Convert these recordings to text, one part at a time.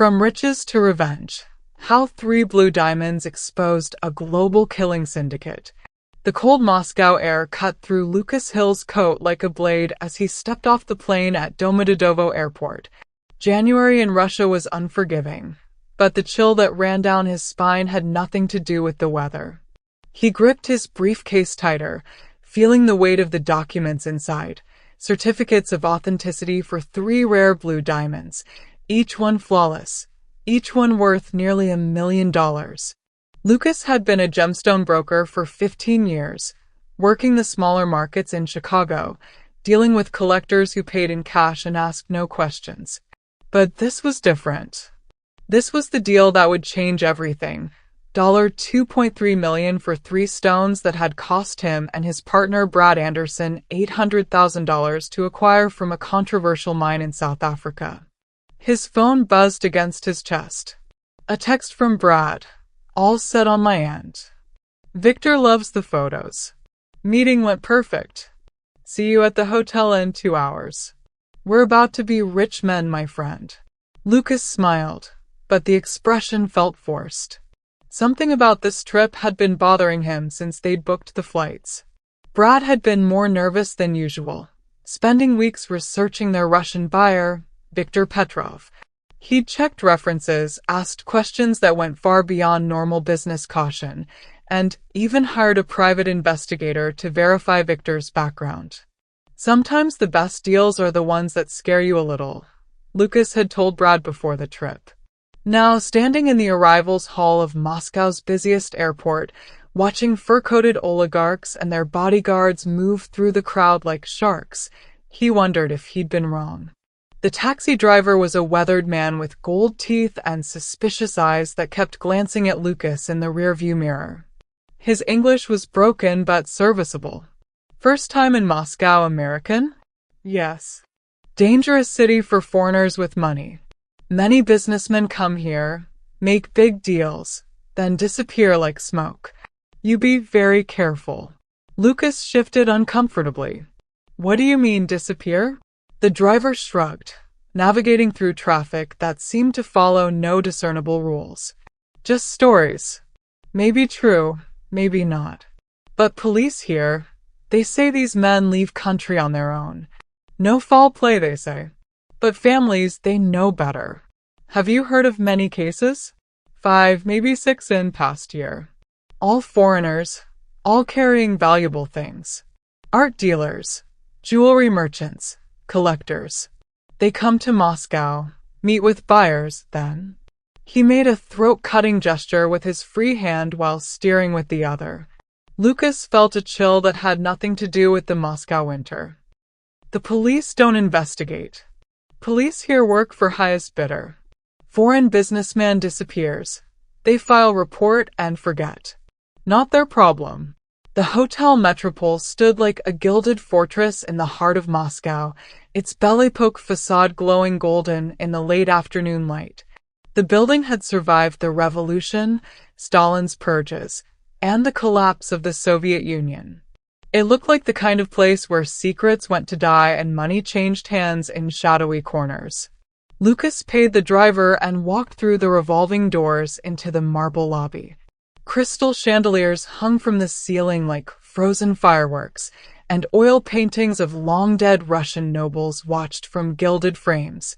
From riches to revenge. How 3 blue diamonds exposed a global killing syndicate. The cold Moscow air cut through Lucas Hill's coat like a blade as he stepped off the plane at Domodedovo Airport. January in Russia was unforgiving, but the chill that ran down his spine had nothing to do with the weather. He gripped his briefcase tighter, feeling the weight of the documents inside. Certificates of authenticity for 3 rare blue diamonds, each one flawless, each one worth nearly $1 million. Lucas had been a gemstone broker for 15 years, working the smaller markets in Chicago, dealing with collectors who paid in cash and asked no questions. But this was different. This was the deal that would change everything. $2.3 million for 3 stones that had cost him and his partner Brad Anderson $800,000 to acquire from a controversial mine in South Africa. His phone buzzed against his chest. A text from Brad. All set on my end. Victor loves the photos. Meeting went perfect. See you at the hotel in 2 hours. We're about to be rich men, my friend. Lucas smiled, but the expression felt forced. Something about this trip had been bothering him since they'd booked the flights. Brad had been more nervous than usual, spending weeks researching their Russian buyer, Viktor Petrov. He'd checked references, asked questions that went far beyond normal business caution, and even hired a private investigator to verify Victor's background. Sometimes the best deals are the ones that scare you a little, Lucas had told Brad before the trip. Now, standing in the arrivals hall of Moscow's busiest airport, watching fur-coated oligarchs and their bodyguards move through the crowd like sharks, he wondered if he'd been wrong. The taxi driver was a weathered man with gold teeth and suspicious eyes that kept glancing at Lucas in the rearview mirror. His English was broken but serviceable. First time in Moscow, American? Yes. Dangerous city for foreigners with money. Many businessmen come here, make big deals, then disappear like smoke. You be very careful. Lucas shifted uncomfortably. What do you mean disappear? The driver shrugged, navigating through traffic that seemed to follow no discernible rules. Just stories. Maybe true, maybe not. But police here, they say these men leave country on their own. No foul play, they say. But families, they know better. Have you heard of many cases? 5, maybe 6 in past year. All foreigners, all carrying valuable things. Art dealers, jewelry merchants, collectors. They come to Moscow, meet with buyers, then. He made a throat-cutting gesture with his free hand while steering with the other. Lucas felt a chill that had nothing to do with the Moscow winter. The police don't investigate. Police here work for highest bidder. Foreign businessman disappears. They file report and forget. Not their problem. The Hotel Metropol stood like a gilded fortress in the heart of Moscow, its belle-epoque facade glowing golden in the late afternoon light. The building had survived the revolution, Stalin's purges, and the collapse of the Soviet Union. It looked like the kind of place where secrets went to die and money changed hands in shadowy corners. Lucas paid the driver and walked through the revolving doors into the marble lobby. Crystal chandeliers hung from the ceiling like frozen fireworks, and oil paintings of long-dead Russian nobles watched from gilded frames.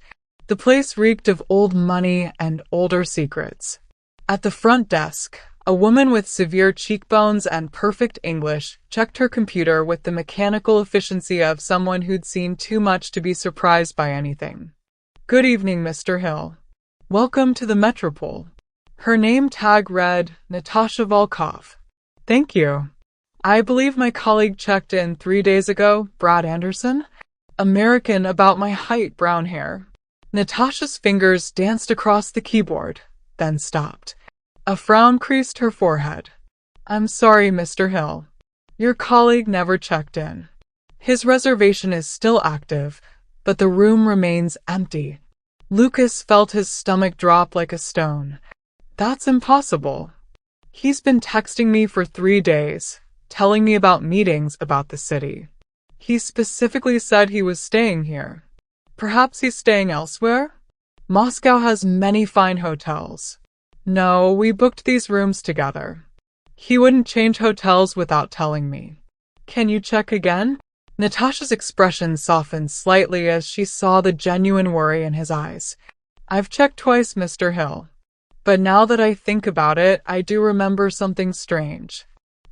The place reeked of old money and older secrets. At the front desk, a woman with severe cheekbones and perfect English checked her computer with the mechanical efficiency of someone who'd seen too much to be surprised by anything. Good evening, Mr. Hill. Welcome to the Metropol. Her name tag read Natasha Volkov. Thank you. I believe my colleague checked in 3 days ago, Brad Anderson. American, about my height, brown hair. Natasha's fingers danced across the keyboard, then stopped. A frown creased her forehead. I'm sorry, Mr. Hill. Your colleague never checked in. His reservation is still active, but the room remains empty. Lucas felt his stomach drop like a stone. That's impossible. He's been texting me for 3 days, telling me about meetings about the city. He specifically said he was staying here. Perhaps he's staying elsewhere? Moscow has many fine hotels. No, we booked these rooms together. He wouldn't change hotels without telling me. Can you check again? Natasha's expression softened slightly as she saw the genuine worry in his eyes. I've checked twice, Mr. Hill. But now that I think about it, I do remember something strange.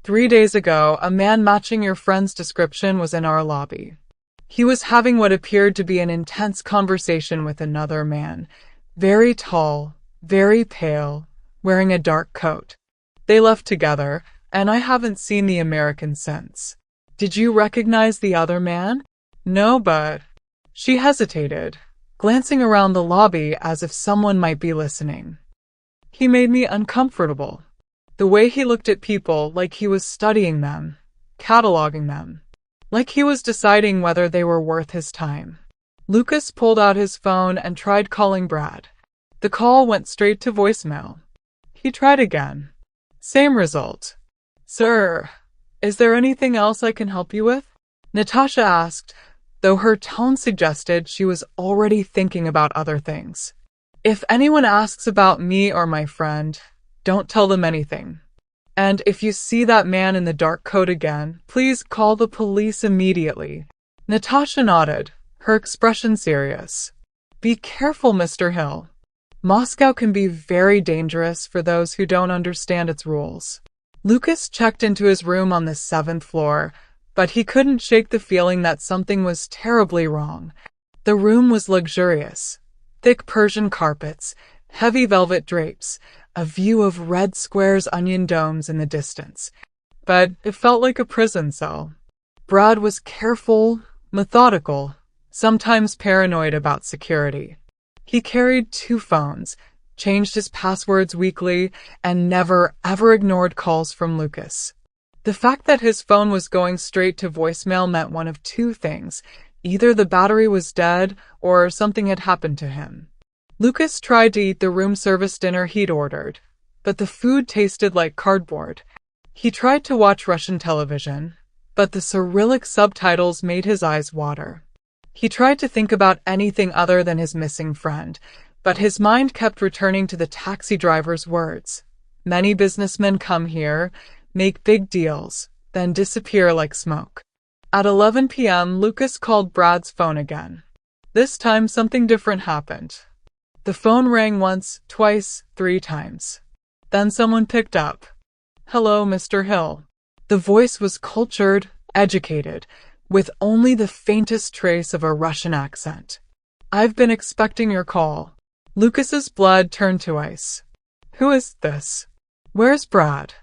3 days ago, a man matching your friend's description was in our lobby. He was having what appeared to be an intense conversation with another man. Very tall, very pale, wearing a dark coat. They left together, and I haven't seen the American since. Did you recognize the other man? No, but... She hesitated, glancing around the lobby as if someone might be listening. He made me uncomfortable. The way he looked at people like he was studying them, cataloging them, like he was deciding whether they were worth his time. Lucas pulled out his phone and tried calling Brad. The call went straight to voicemail. He tried again. Same result. Sir, is there anything else I can help you with? Natasha asked, though her tone suggested she was already thinking about other things. If anyone asks about me or my friend, don't tell them anything. And if you see that man in the dark coat again, please call the police immediately. Natasha nodded, her expression serious. Be careful, Mr. Hill. Moscow can be very dangerous for those who don't understand its rules. Lucas checked into his room on the 7th floor, but he couldn't shake the feeling that something was terribly wrong. The room was luxurious. Thick Persian carpets, heavy velvet drapes, a view of red squares, onion domes in the distance. But it felt like a prison cell. Brad was careful, methodical, sometimes paranoid about security. He carried 2 phones, changed his passwords weekly, and never ever ignored calls from Lucas. The fact that his phone was going straight to voicemail meant one of 2 things. Either the battery was dead or something had happened to him. Lucas tried to eat the room service dinner he'd ordered, but the food tasted like cardboard. He tried to watch Russian television, but the Cyrillic subtitles made his eyes water. He tried to think about anything other than his missing friend, but his mind kept returning to the taxi driver's words. Many businessmen come here, make big deals, then disappear like smoke. At 11 p.m., Lucas called Brad's phone again. This time, something different happened. The phone rang once, twice, 3 times. Then someone picked up. Hello, Mr. Hill. The voice was cultured, educated, with only the faintest trace of a Russian accent. I've been expecting your call. Lucas's blood turned to ice. Who is this? Where's Brad?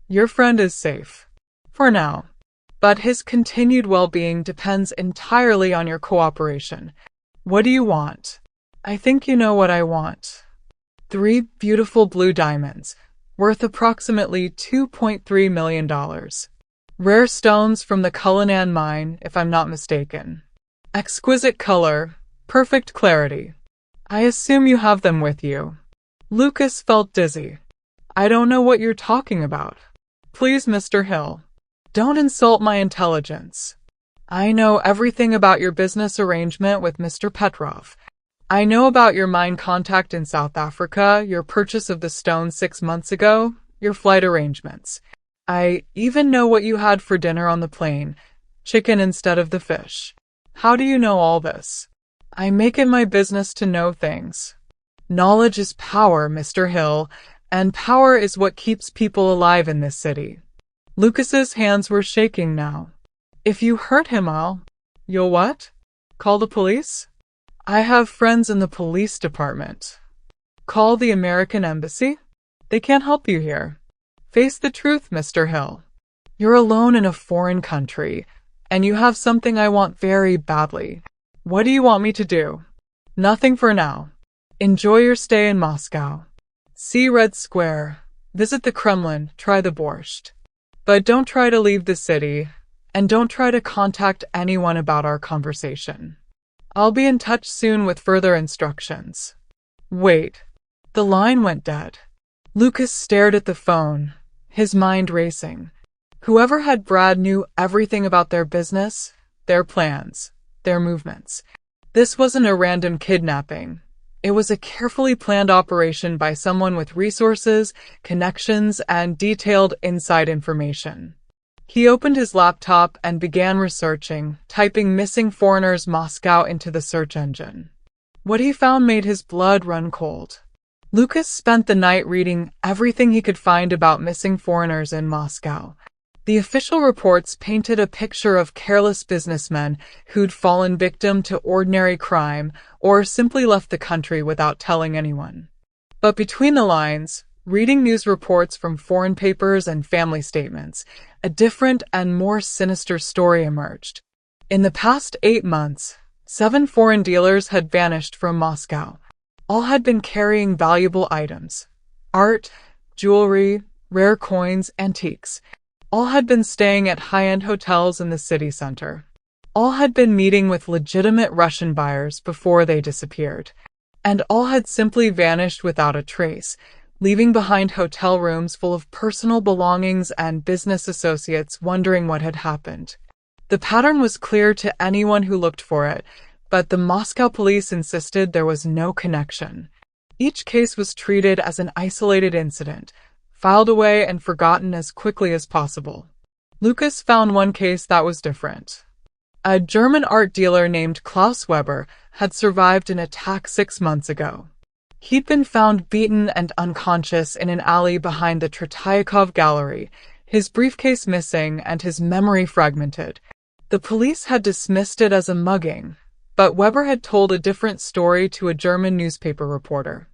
Your friend is safe. For now. But his continued well-being depends entirely on your cooperation. What do you want? I think you know what I want. 3 beautiful blue diamonds, worth approximately $2.3 million. Rare stones from the Cullinan mine, if I'm not mistaken. Exquisite color, perfect clarity. I assume you have them with you. Lucas felt dizzy. I don't know what you're talking about. Please, Mr. Hill. Don't insult my intelligence. I know everything about your business arrangement with Mr. Petrov. I know about your mine contact in South Africa, your purchase of the stone 6 months ago, your flight arrangements. I even know what you had for dinner on the plane, chicken instead of the fish. How do you know all this? I make it my business to know things. Knowledge is power, Mr. Hill, and power is what keeps people alive in this city. Lucas's hands were shaking now. If you hurt him, You'll what? Call the police? I have friends in the police department. Call the American embassy? They can't help you here. Face the truth, Mr. Hill. You're alone in a foreign country, and you have something I want very badly. What do you want me to do? Nothing for now. Enjoy your stay in Moscow. See Red Square, visit the Kremlin, try the borscht. But don't try to leave the city, and don't try to contact anyone about our conversation. I'll be in touch soon with further instructions. Wait. The line went dead. Lucas stared at the phone, his mind racing. Whoever had Brad knew everything about their business, their plans, their movements. This wasn't a random kidnapping. It was a carefully planned operation by someone with resources, connections, and detailed inside information. He opened his laptop and began researching, typing "missing foreigners Moscow" into the search engine. What he found made his blood run cold. Lucas spent the night reading everything he could find about missing foreigners in Moscow. The official reports painted a picture of careless businessmen who'd fallen victim to ordinary crime or simply left the country without telling anyone. But between the lines, reading news reports from foreign papers and family statements, a different and more sinister story emerged. In the past 8 months, 7 foreign dealers had vanished from Moscow. All had been carrying valuable items: art, jewelry, rare coins, antiques. All had been staying at high-end hotels in the city center. All had been meeting with legitimate Russian buyers before they disappeared. And all had simply vanished without a trace, leaving behind hotel rooms full of personal belongings and business associates wondering what had happened. The pattern was clear to anyone who looked for it, but the Moscow police insisted there was no connection. Each case was treated as an isolated incident, filed away and forgotten as quickly as possible. Lucas found one case that was different. A German art dealer named Klaus Weber had survived an attack 6 months ago. He'd been found beaten and unconscious in an alley behind the Tretiakov Gallery, his briefcase missing and his memory fragmented. The police had dismissed it as a mugging, but Weber had told a different story to a German newspaper reporter.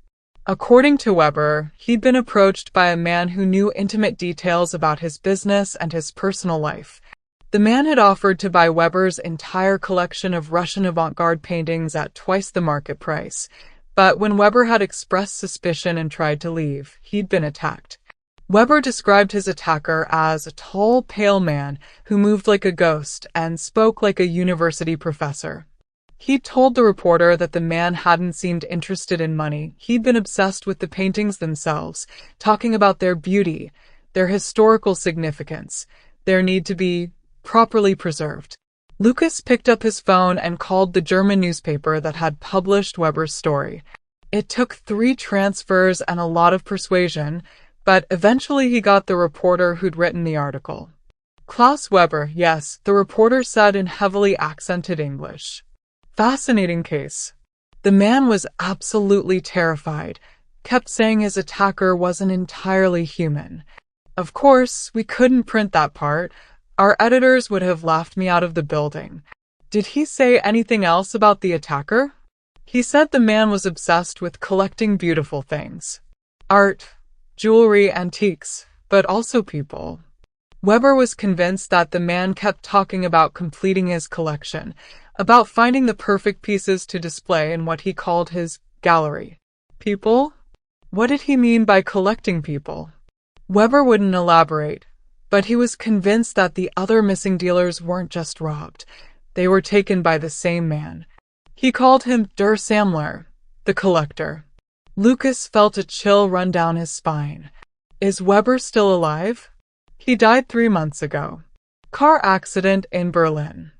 According to Weber, he'd been approached by a man who knew intimate details about his business and his personal life. The man had offered to buy Weber's entire collection of Russian avant-garde paintings at twice the market price, but when Weber had expressed suspicion and tried to leave, he'd been attacked. Weber described his attacker as a tall, pale man who moved like a ghost and spoke like a university professor. He told the reporter that the man hadn't seemed interested in money. He'd been obsessed with the paintings themselves, talking about their beauty, their historical significance, their need to be properly preserved. Lucas picked up his phone and called the German newspaper that had published Weber's story. It took 3 transfers and a lot of persuasion, but eventually he got the reporter who'd written the article. Klaus Weber, yes, the reporter said in heavily accented English. Fascinating case. The man was absolutely terrified, kept saying his attacker wasn't entirely human. Of course, we couldn't print that part. Our editors would have laughed me out of the building. Did he say anything else about the attacker? He said the man was obsessed with collecting beautiful things. Art, jewelry, antiques, but also people. Weber was convinced that the man kept talking about completing his collection, about finding the perfect pieces to display in what he called his gallery. People? What did he mean by collecting people? Weber wouldn't elaborate, but he was convinced that the other missing dealers weren't just robbed. They were taken by the same man. He called him Der Sammler, the collector. Lucas felt a chill run down his spine. Is Weber still alive? He died 3 months ago. Car accident in Berlin.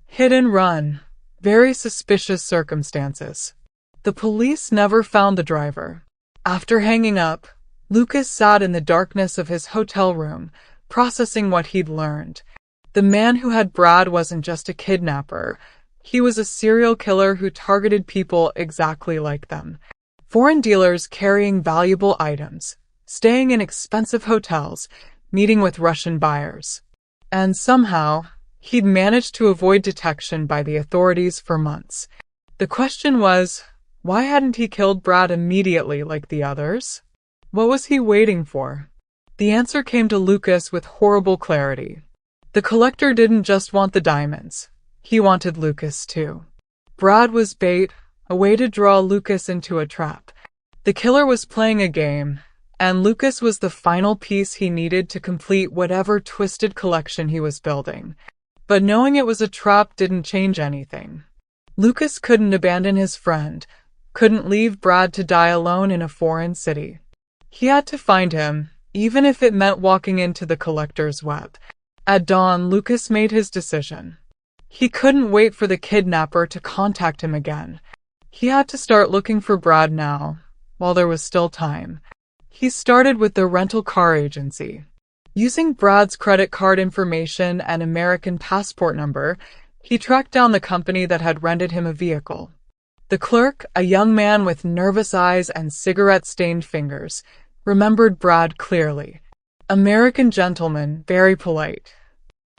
Hit and run. Very suspicious circumstances. The police never found the driver. After hanging up, Lucas sat in the darkness of his hotel room, processing what he'd learned. The man who had Brad wasn't just a kidnapper. He was a serial killer who targeted people exactly like them. Foreign dealers carrying valuable items, staying in expensive hotels, meeting with Russian buyers. And somehow, he'd managed to avoid detection by the authorities for months. The question was, why hadn't he killed Brad immediately like the others? What was he waiting for? The answer came to Lucas with horrible clarity. The collector didn't just want the diamonds. He wanted Lucas too. Brad was bait, a way to draw Lucas into a trap. The killer was playing a game, and Lucas was the final piece he needed to complete whatever twisted collection he was building. But knowing it was a trap didn't change anything. Lucas couldn't abandon his friend, couldn't leave Brad to die alone in a foreign city. He had to find him, even if it meant walking into the collector's web. At dawn, Lucas made his decision. He couldn't wait for the kidnapper to contact him again. He had to start looking for Brad now, while there was still time. He started with the rental car agency. Using Brad's credit card information and American passport number, he tracked down the company that had rented him a vehicle. The clerk, a young man with nervous eyes and cigarette-stained fingers, remembered Brad clearly. American gentleman, very polite.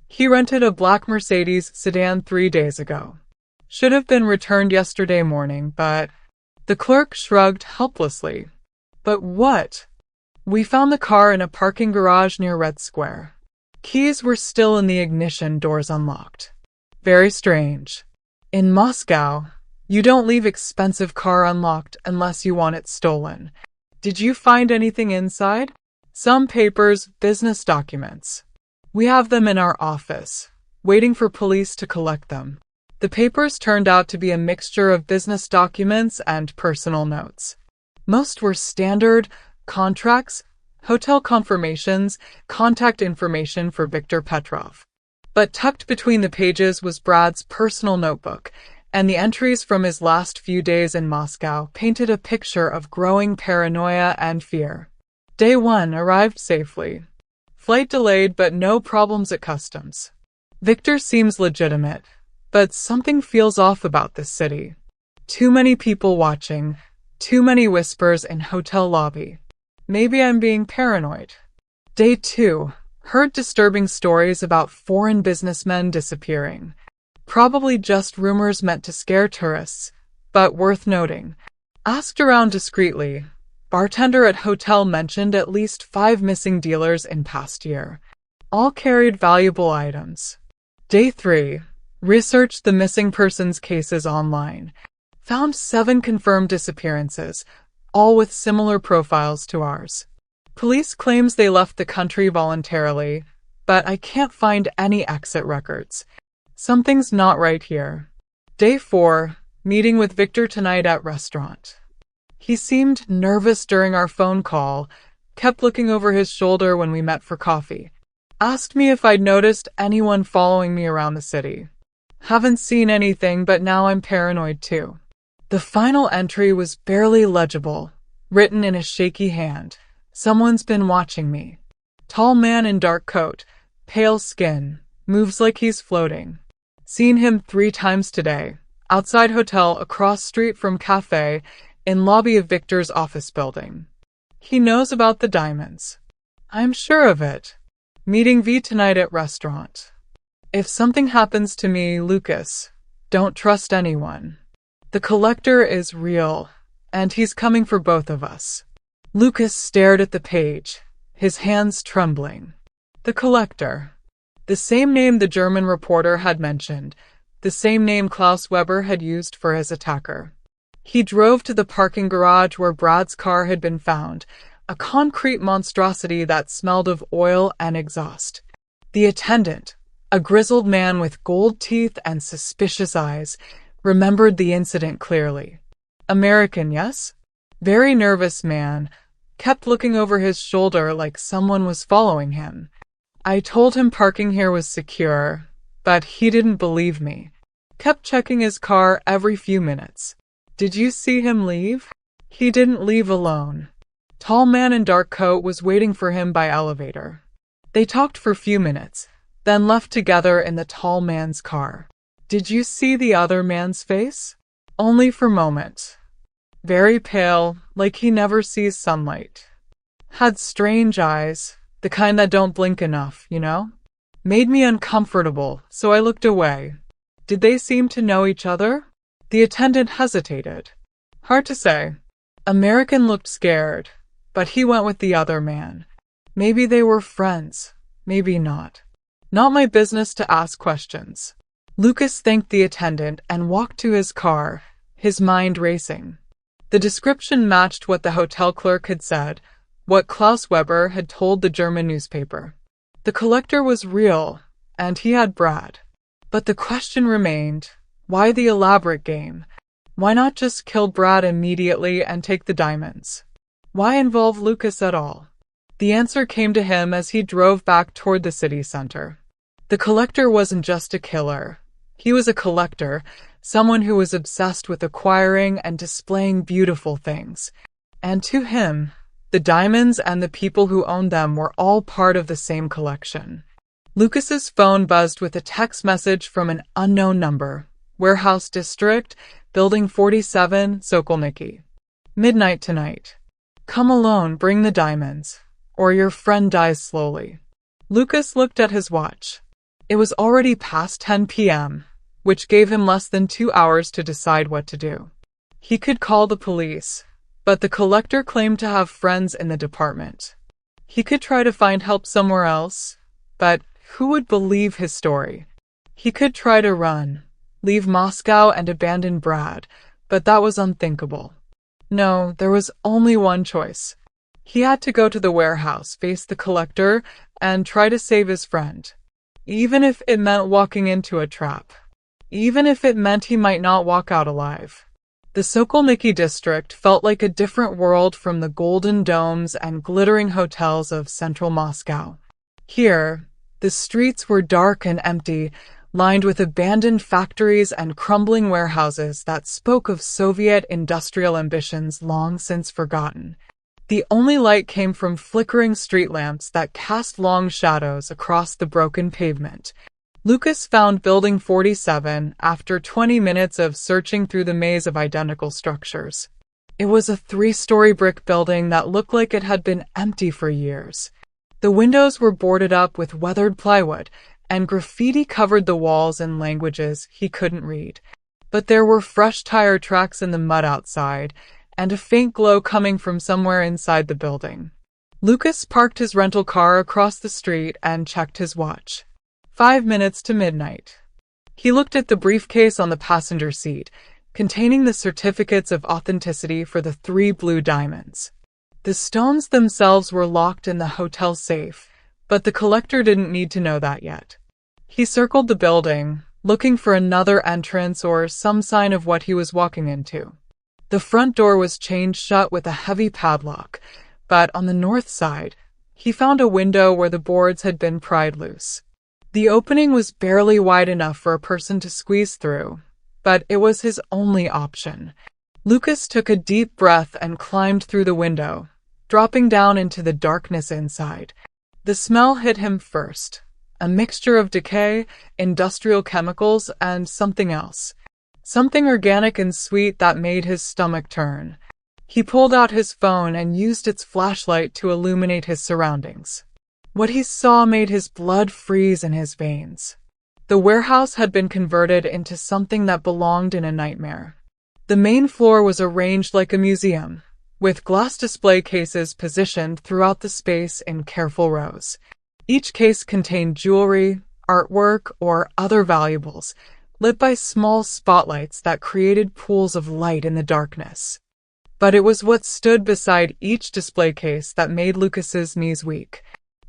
He rented a black Mercedes sedan 3 days ago. Should have been returned yesterday morning, but... The clerk shrugged helplessly. But what? We found the car in a parking garage near Red Square. Keys were still in the ignition, doors unlocked. Very strange. In Moscow, you don't leave expensive car unlocked unless you want it stolen. Did you find anything inside? Some papers, business documents. We have them in our office, waiting for police to collect them. The papers turned out to be a mixture of business documents and personal notes. Most were standard contracts, hotel confirmations, contact information for Viktor Petrov. But tucked between the pages was Brad's personal notebook, and the entries from his last few days in Moscow painted a picture of growing paranoia and fear. Day 1 arrived safely. Flight delayed, but no problems at customs. Viktor seems legitimate, but something feels off about this city. Too many people watching, too many whispers in hotel lobby. Maybe I'm being paranoid. Day 2. Heard disturbing stories about foreign businessmen disappearing. Probably just rumors meant to scare tourists, but worth noting. Asked around discreetly. Bartender at hotel mentioned at least 5 missing dealers in past year. All carried valuable items. Day 3. Researched the missing persons cases online. Found 7 confirmed disappearances, all with similar profiles to ours. Police claims they left the country voluntarily, but I can't find any exit records. Something's not right here. Day 4. Meeting with Viktor tonight at restaurant. He seemed nervous during our phone call, kept looking over his shoulder when we met for coffee. Asked me if I'd noticed anyone following me around the city. Haven't seen anything, but now I'm paranoid too. The final entry was barely legible, written in a shaky hand. Someone's been watching me. Tall man in dark coat, pale skin, moves like he's floating. Seen him 3 times today. Outside hotel, across street from cafe, in lobby of Victor's office building. He knows about the diamonds. I'm sure of it. Meeting V tonight at restaurant. If something happens to me, Lucas, don't trust anyone. The collector is real, and he's coming for both of us. Lucas stared at the page, his hands trembling. The collector. The same name the German reporter had mentioned, the same name Klaus Weber had used for his attacker. He drove to the parking garage where Brad's car had been found, a concrete monstrosity that smelled of oil and exhaust. The attendant, a grizzled man with gold teeth and suspicious eyes, remembered the incident clearly. American, yes? Very nervous man, kept looking over his shoulder like someone was following him. I told him parking here was secure, but he didn't believe me. Kept checking his car every few minutes. Did you see him leave? He didn't leave alone. Tall man in dark coat was waiting for him by elevator. They talked for few minutes, then left together in the tall man's car. Did you see the other man's face? Only for moment. Very pale, like he never sees sunlight. Had strange eyes, the kind that don't blink enough, you know? Made me uncomfortable, so I looked away. Did they seem to know each other? The attendant hesitated. Hard to say. American looked scared, but he went with the other man. Maybe they were friends, maybe not. Not my business to ask questions. Lucas thanked the attendant and walked to his car, his mind racing. The description matched what the hotel clerk had said, what Klaus Weber had told the German newspaper. The collector was real, and he had Brad. But the question remained, why the elaborate game? Why not just kill Brad immediately and take the diamonds? Why involve Lucas at all? The answer came to him as he drove back toward the city center. The collector wasn't just a killer. He was a collector, someone who was obsessed with acquiring and displaying beautiful things. And to him, the diamonds and the people who owned them were all part of the same collection. Lucas's phone buzzed with a text message from an unknown number. Warehouse District, Building 47, Sokolniki. Midnight tonight. Come alone, bring the diamonds, or your friend dies slowly. Lucas looked at his watch. It was already past 10 p.m., which gave him less than 2 hours to decide what to do. He could call the police, but the collector claimed to have friends in the department. He could try to find help somewhere else, but who would believe his story? He could try to run, leave Moscow and abandon Brad, but that was unthinkable. No, there was only one choice. He had to go to the warehouse, face the collector, and try to save his friend. Even if it meant walking into a trap. Even if it meant he might not walk out alive. The Sokolniki district felt like a different world from the golden domes and glittering hotels of central Moscow. Here, the streets were dark and empty, lined with abandoned factories and crumbling warehouses that spoke of Soviet industrial ambitions long since forgotten. The only light came from flickering street lamps that cast long shadows across the broken pavement. Lucas found Building 47 after 20 minutes of searching through the maze of identical structures. It was a 3-story brick building that looked like it had been empty for years. The windows were boarded up with weathered plywood, and graffiti covered the walls in languages he couldn't read. But there were fresh tire tracks in the mud outside, and a faint glow coming from somewhere inside the building. Lucas parked his rental car across the street and checked his watch. 5 minutes to midnight. He looked at the briefcase on the passenger seat, containing the certificates of authenticity for the 3 blue diamonds. The stones themselves were locked in the hotel safe, but the collector didn't need to know that yet. He circled the building, looking for another entrance or some sign of what he was walking into. The front door was chained shut with a heavy padlock, but on the north side, he found a window where the boards had been pried loose. The opening was barely wide enough for a person to squeeze through, but it was his only option. Lucas took a deep breath and climbed through the window, dropping down into the darkness inside. The smell hit him first, a mixture of decay, industrial chemicals, and something else. Something organic and sweet that made his stomach turn. He pulled out his phone and used its flashlight to illuminate his surroundings. What he saw made his blood freeze in his veins. The warehouse had been converted into something that belonged in a nightmare. The main floor was arranged like a museum, with glass display cases positioned throughout the space in careful rows. Each case contained jewelry, artwork, or other valuables, lit by small spotlights that created pools of light in the darkness. But it was what stood beside each display case that made Lucas's knees weak.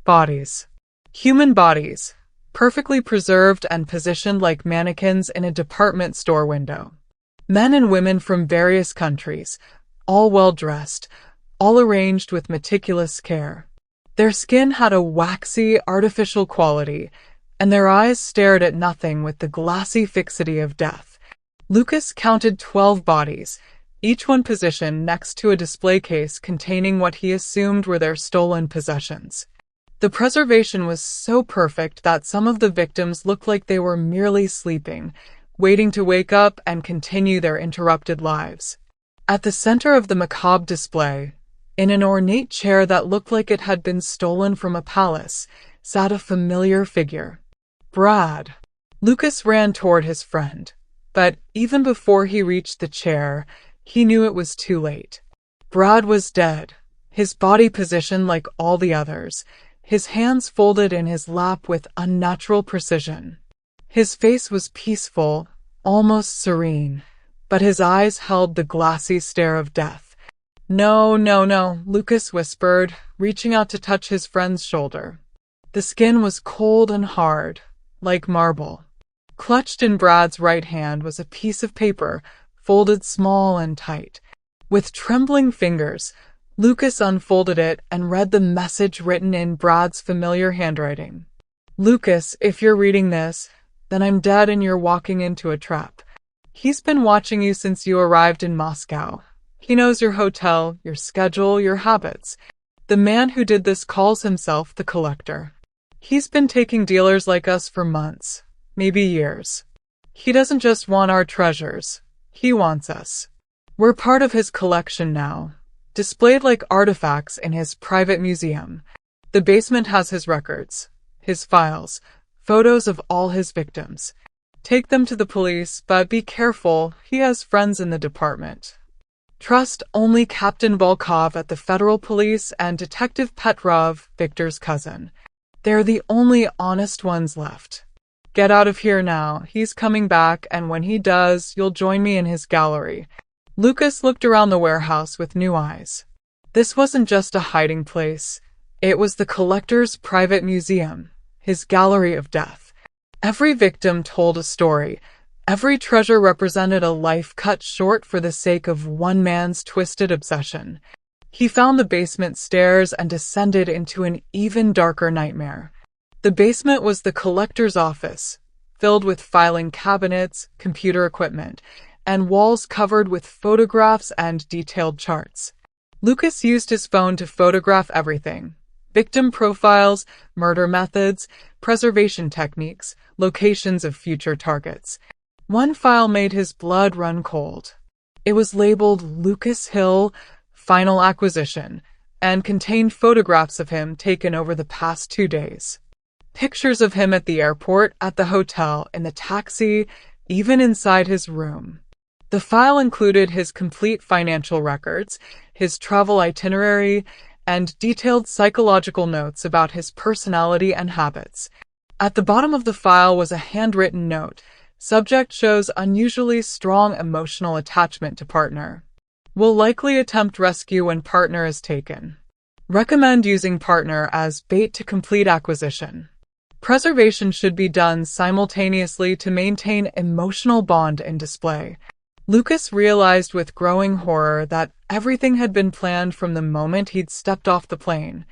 Bodies. Human bodies, perfectly preserved and positioned like mannequins in a department store window. Men and women from various countries, all well-dressed, all arranged with meticulous care. Their skin had a waxy, artificial quality, and their eyes stared at nothing with the glassy fixity of death. Lucas counted 12 bodies, each one positioned next to a display case containing what he assumed were their stolen possessions. The preservation was so perfect that some of the victims looked like they were merely sleeping, waiting to wake up and continue their interrupted lives. At the center of the macabre display, in an ornate chair that looked like it had been stolen from a palace, sat a familiar figure. Brad. Lucas ran toward his friend, but even before he reached the chair, he knew it was too late. Brad was dead, his body positioned like all the others, his hands folded in his lap with unnatural precision. His face was peaceful, almost serene, but his eyes held the glassy stare of death. No, no, no, Lucas whispered, reaching out to touch his friend's shoulder. The skin was cold and hard, like marble. Clutched in Brad's right hand was a piece of paper, folded small and tight. With trembling fingers, Lucas unfolded it and read the message written in Brad's familiar handwriting. Lucas, if you're reading this, then I'm dead and you're walking into a trap. He's been watching you since you arrived in Moscow. He knows your hotel, your schedule, your habits. The man who did this calls himself the Collector. He's been taking dealers like us for months, maybe years. He doesn't just want our treasures. He wants us. We're part of his collection now, displayed like artifacts in his private museum. The basement has his records, his files, photos of all his victims. Take them to the police, but be careful, he has friends in the department. Trust only Captain Volkov at the Federal Police and Detective Petrov, Victor's cousin. They're the only honest ones left. Get out of here now, he's coming back, and when he does, you'll join me in his gallery. Lucas looked around the warehouse with new eyes. This wasn't just a hiding place. It was the Collector's private museum, his gallery of death. Every victim told a story. Every treasure represented a life cut short for the sake of one man's twisted obsession. He found the basement stairs and descended into an even darker nightmare. The basement was the Collector's office, filled with filing cabinets, computer equipment, and walls covered with photographs and detailed charts. Lucas used his phone to photograph everything: victim profiles, murder methods, preservation techniques, locations of future targets. One file made his blood run cold. It was labeled Lucas Hill, Final Acquisition, and contained photographs of him taken over the past 2 days. Pictures of him at the airport, at the hotel, in the taxi, even inside his room. The file included his complete financial records, his travel itinerary, and detailed psychological notes about his personality and habits. At the bottom of the file was a handwritten note. Subject shows unusually strong emotional attachment to partner. Will likely attempt rescue when partner is taken. Recommend using partner as bait to complete acquisition. Preservation should be done simultaneously to maintain emotional bond in display. Lucas realized with growing horror that everything had been planned from the moment he'd stepped off the plane.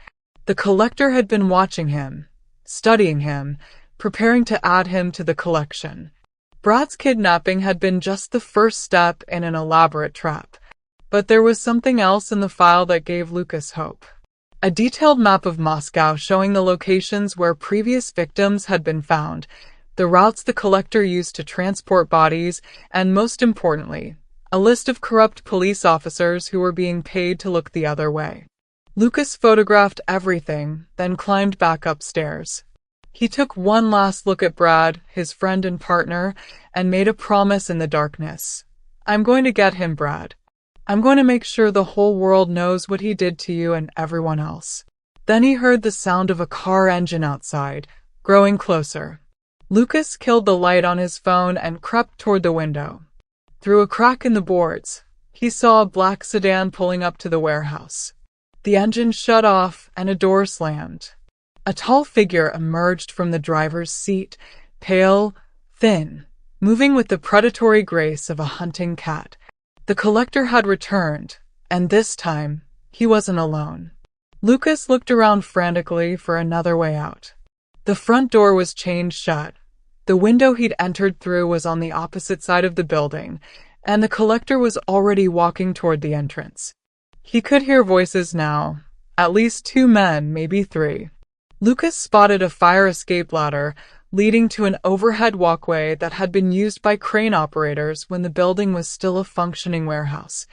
The Collector had been watching him, studying him, preparing to add him to the collection. Brad's kidnapping had been just the first step in an elaborate trap. But there was something else in the file that gave Lucas hope. A detailed map of Moscow showing the locations where previous victims had been found, the routes the Collector used to transport bodies, and most importantly, a list of corrupt police officers who were being paid to look the other way. Lucas photographed everything, then climbed back upstairs. He took one last look at Brad, his friend and partner, and made a promise in the darkness. I'm going to get him, Brad. I'm going to make sure the whole world knows what he did to you and everyone else. Then he heard the sound of a car engine outside, growing closer. Lucas killed the light on his phone and crept toward the window. Through a crack in the boards, he saw a black sedan pulling up to the warehouse. The engine shut off and a door slammed. A tall figure emerged from the driver's seat, pale, thin, moving with the predatory grace of a hunting cat. The Collector had returned, and this time, he wasn't alone. Lucas looked around frantically for another way out. The front door was chained shut. The window he'd entered through was on the opposite side of the building, and the Collector was already walking toward the entrance. He could hear voices now, at least 2 men, maybe 3. Lucas spotted a fire escape ladder leading to an overhead walkway that had been used by crane operators when the building was still a functioning warehouse.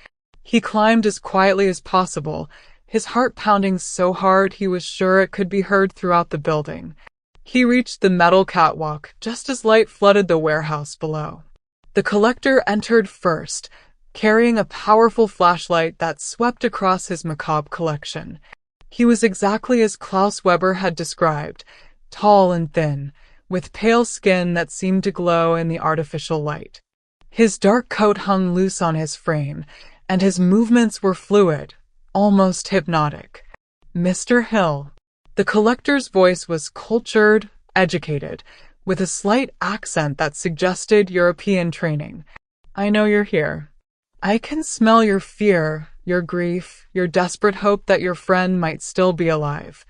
He climbed as quietly as possible, his heart pounding so hard he was sure it could be heard throughout the building. He reached the metal catwalk just as light flooded the warehouse below. The Collector entered first, carrying a powerful flashlight that swept across his macabre collection. He was exactly as Klaus Weber had described, tall and thin, with pale skin that seemed to glow in the artificial light. His dark coat hung loose on his frame, and his movements were fluid, almost hypnotic. Mr. Hill. The Collector's voice was cultured, educated, with a slight accent that suggested European training. I know you're here. I can smell your fear, your grief, your desperate hope that your friend might still be alive.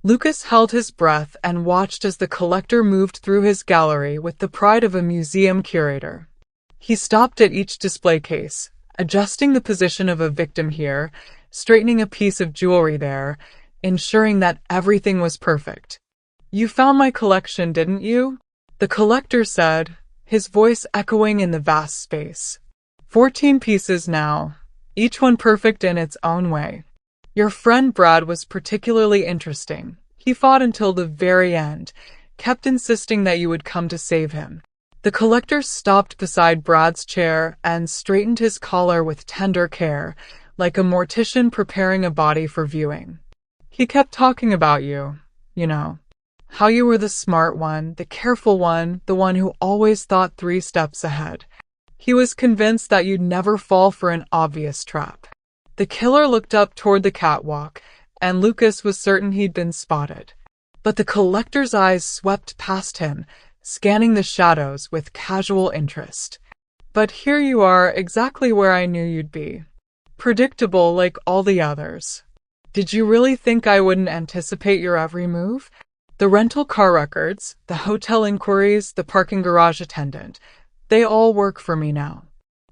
Lucas held his breath and watched as the Collector moved through his gallery with the pride of a museum curator. He stopped at each display case, adjusting the position of a victim here, straightening a piece of jewelry there, ensuring that everything was perfect. "You found my collection, didn't you?" the collector said, his voice echoing in the vast space. 14 pieces now, each one perfect in its own way. Your friend Brad was particularly interesting. He fought until the very end, kept insisting that you would come to save him. The collector stopped beside Brad's chair and straightened his collar with tender care, like a mortician preparing a body for viewing. He kept talking about you, how you were the smart one, the careful one, the one who always thought 3 steps ahead. He was convinced that you'd never fall for an obvious trap. The killer looked up toward the catwalk, and Lucas was certain he'd been spotted. But the collector's eyes swept past him, scanning the shadows with casual interest. "But here you are, exactly where I knew you'd be. Predictable like all the others. Did you really think I wouldn't anticipate your every move? The rental car records, the hotel inquiries, the parking garage attendant, they all work for me now.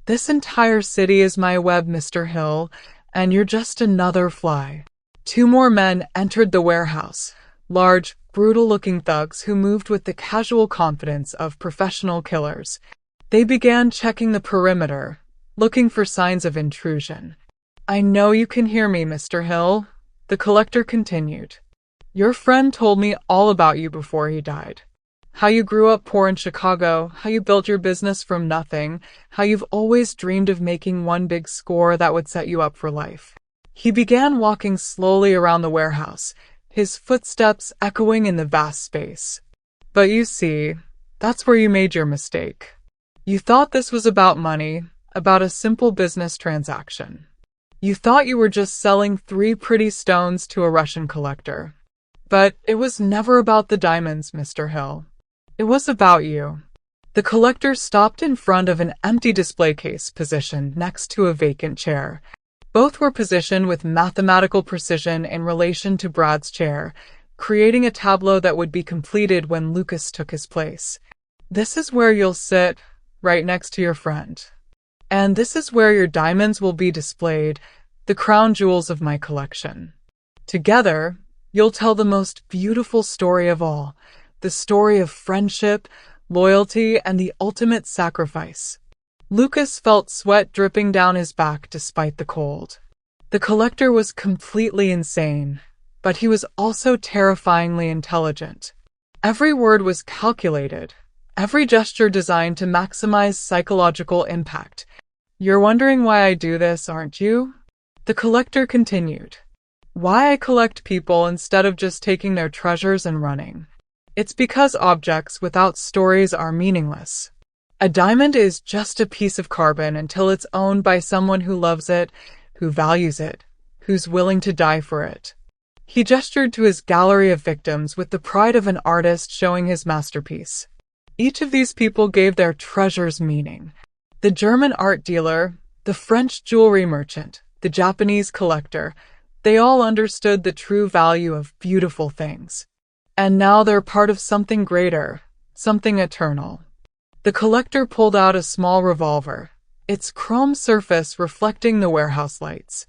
This entire city is my web, Mr. Hill, and you're just another fly." 2 more men entered the warehouse, large, brutal-looking thugs who moved with the casual confidence of professional killers. They began checking the perimeter, looking for signs of intrusion. "I know you can hear me, Mr. Hill," the collector continued. "Your friend told me all about you before he died. How you grew up poor in Chicago, how you built your business from nothing, how you've always dreamed of making one big score that would set you up for life." He began walking slowly around the warehouse, his footsteps echoing in the vast space. "But you see, that's where you made your mistake. You thought this was about money, about a simple business transaction. You thought you were just selling 3 pretty stones to a Russian collector. But it was never about the diamonds, Mr. Hill. It was about you." The collector stopped in front of an empty display case positioned next to a vacant chair. Both were positioned with mathematical precision in relation to Brad's chair, creating a tableau that would be completed when Lucas took his place. "This is where you'll sit, right next to your friend. And this is where your diamonds will be displayed, the crown jewels of my collection. Together, you'll tell the most beautiful story of all, the story of friendship, loyalty, and the ultimate sacrifice." Lucas felt sweat dripping down his back despite the cold. The collector was completely insane, but he was also terrifyingly intelligent. Every word was calculated, every gesture designed to maximize psychological impact. "You're wondering why I do this, aren't you?" the collector continued. "Why I collect people instead of just taking their treasures and running. It's because objects without stories are meaningless. A diamond is just a piece of carbon until it's owned by someone who loves it, who values it, who's willing to die for it." He gestured to his gallery of victims with the pride of an artist showing his masterpiece. Each of these people gave their treasures meaning. The German art dealer, the French jewelry merchant, the Japanese collector, they all understood the true value of beautiful things. And now they're part of something greater, something eternal. The collector pulled out a small revolver, its chrome surface reflecting the warehouse lights.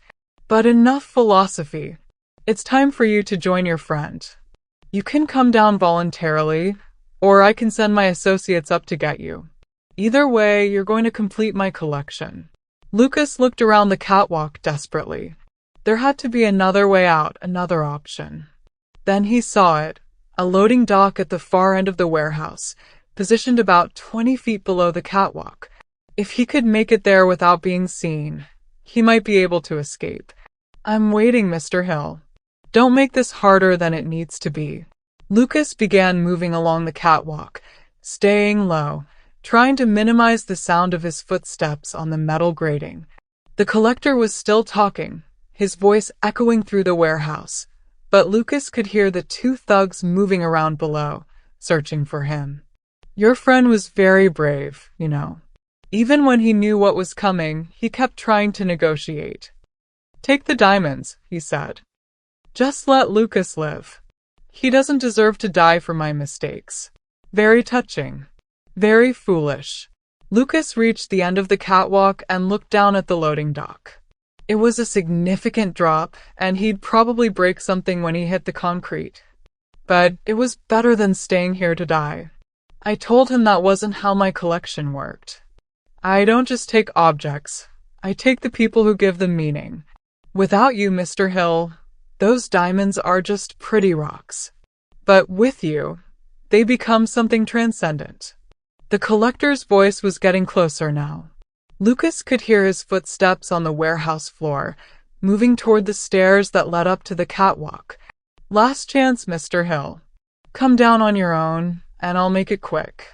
"But enough philosophy. It's time for you to join your friend. You can come down voluntarily, or I can send my associates up to get you. Either way, you're going to complete my collection." Lucas looked around the catwalk desperately. There had to be another way out, another option. Then he saw it, a loading dock at the far end of the warehouse, positioned about 20 feet below the catwalk. If he could make it there without being seen, he might be able to escape. "I'm waiting, Mr. Hill. Don't make this harder than it needs to be." Lucas began moving along the catwalk, staying low, trying to minimize the sound of his footsteps on the metal grating. The collector was still talking, his voice echoing through the warehouse, but Lucas could hear the 2 thugs moving around below, searching for him. "Your friend was very brave, Even when he knew what was coming, he kept trying to negotiate. 'Take the diamonds,' he said. 'Just let Lucas live. He doesn't deserve to die for my mistakes.' Very touching. Very foolish. Lucas reached the end of the catwalk and looked down at the loading dock. It was a significant drop, and he'd probably break something when he hit the concrete. But it was better than staying here to die. I told him that wasn't how my collection worked. I don't just take objects. I take the people who give them meaning. Without you, Mr. Hill, those diamonds are just pretty rocks. But with you, they become something transcendent. The collector's voice was getting closer now. Lucas could hear his footsteps on the warehouse floor, moving toward the stairs that led up to the catwalk. Last chance, Mr. Hill. Come down on your own, and I'll make it quick.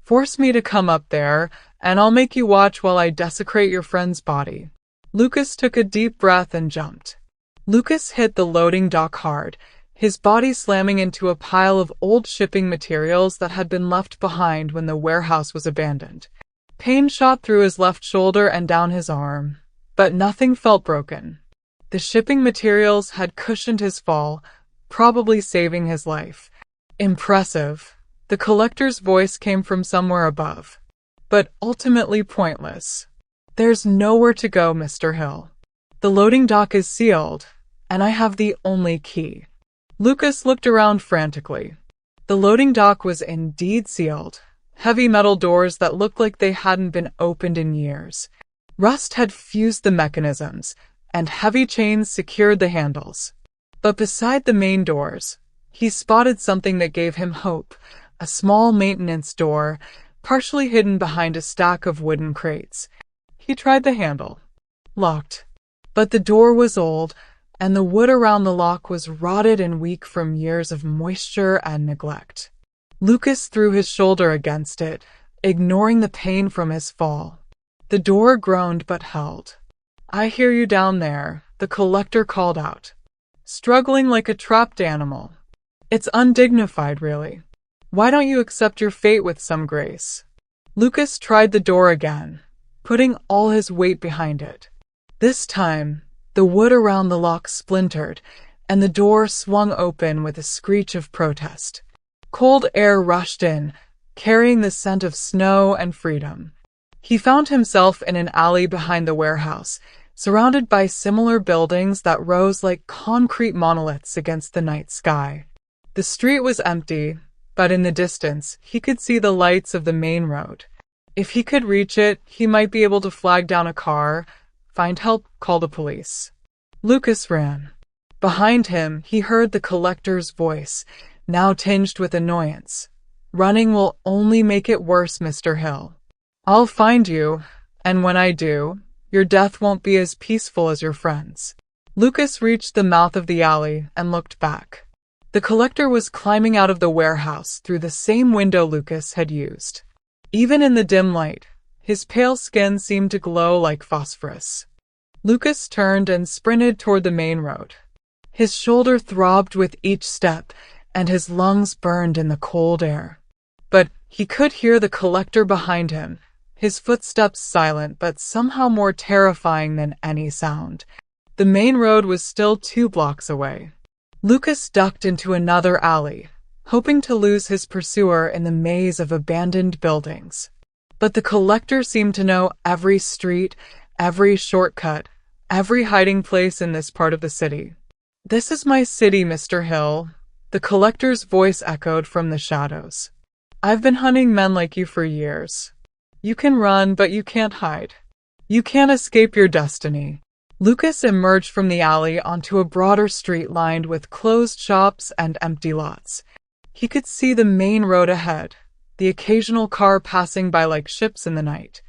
Force me to come up there, and I'll make you watch while I desecrate your friend's body. Lucas took a deep breath and jumped. Lucas hit the loading dock hard, his body slamming into a pile of old shipping materials that had been left behind when the warehouse was abandoned. Pain shot through his left shoulder and down his arm, but nothing felt broken. The shipping materials had cushioned his fall, probably saving his life. Impressive. The collector's voice came from somewhere above, but ultimately pointless. There's nowhere to go, Mr. Hill. The loading dock is sealed, and I have the only key. Lucas looked around frantically. The loading dock was indeed sealed. Heavy metal doors that looked like they hadn't been opened in years. Rust had fused the mechanisms, and heavy chains secured the handles. But beside the main doors, he spotted something that gave him hope, a small maintenance door, partially hidden behind a stack of wooden crates. He tried the handle. Locked. But the door was old, and the wood around the lock was rotted and weak from years of moisture and neglect. Lucas threw his shoulder against it, ignoring the pain from his fall. The door groaned but held. I hear you down there, the collector called out, struggling like a trapped animal. It's undignified, really. Why don't you accept your fate with some grace? Lucas tried the door again, putting all his weight behind it. This time, the wood around the lock splintered, and the door swung open with a screech of protest. Cold air rushed in, carrying the scent of snow and freedom. He found himself in an alley behind the warehouse, surrounded by similar buildings that rose like concrete monoliths against the night sky. The street was empty, but in the distance, he could see the lights of the main road. If he could reach it, he might be able to flag down a car, find help, call the police. Lucas ran. Behind him, he heard the collector's voice, now tinged with annoyance. Running will only make it worse, Mr. Hill. I'll find you, and when I do, your death won't be as peaceful as your friend's. Lucas reached the mouth of the alley and looked back. The collector was climbing out of the warehouse through the same window Lucas had used. Even in the dim light, his pale skin seemed to glow like phosphorus. Lucas turned and sprinted toward the main road. His shoulder throbbed with each step, and his lungs burned in the cold air. But he could hear the collector behind him, his footsteps silent but somehow more terrifying than any sound. The main road was still 2 blocks away. Lucas ducked into another alley, hoping to lose his pursuer in the maze of abandoned buildings. But the collector seemed to know every street, every shortcut, every hiding place in this part of the city. This is my city, Mr. Hill, the collector's voice echoed from the shadows. I've been hunting men like you for years. You can run, but you can't hide. You can't escape your destiny. Lucas emerged from the alley onto a broader street lined with closed shops and empty lots. He could see the main road ahead, the occasional car passing by like ships in the night.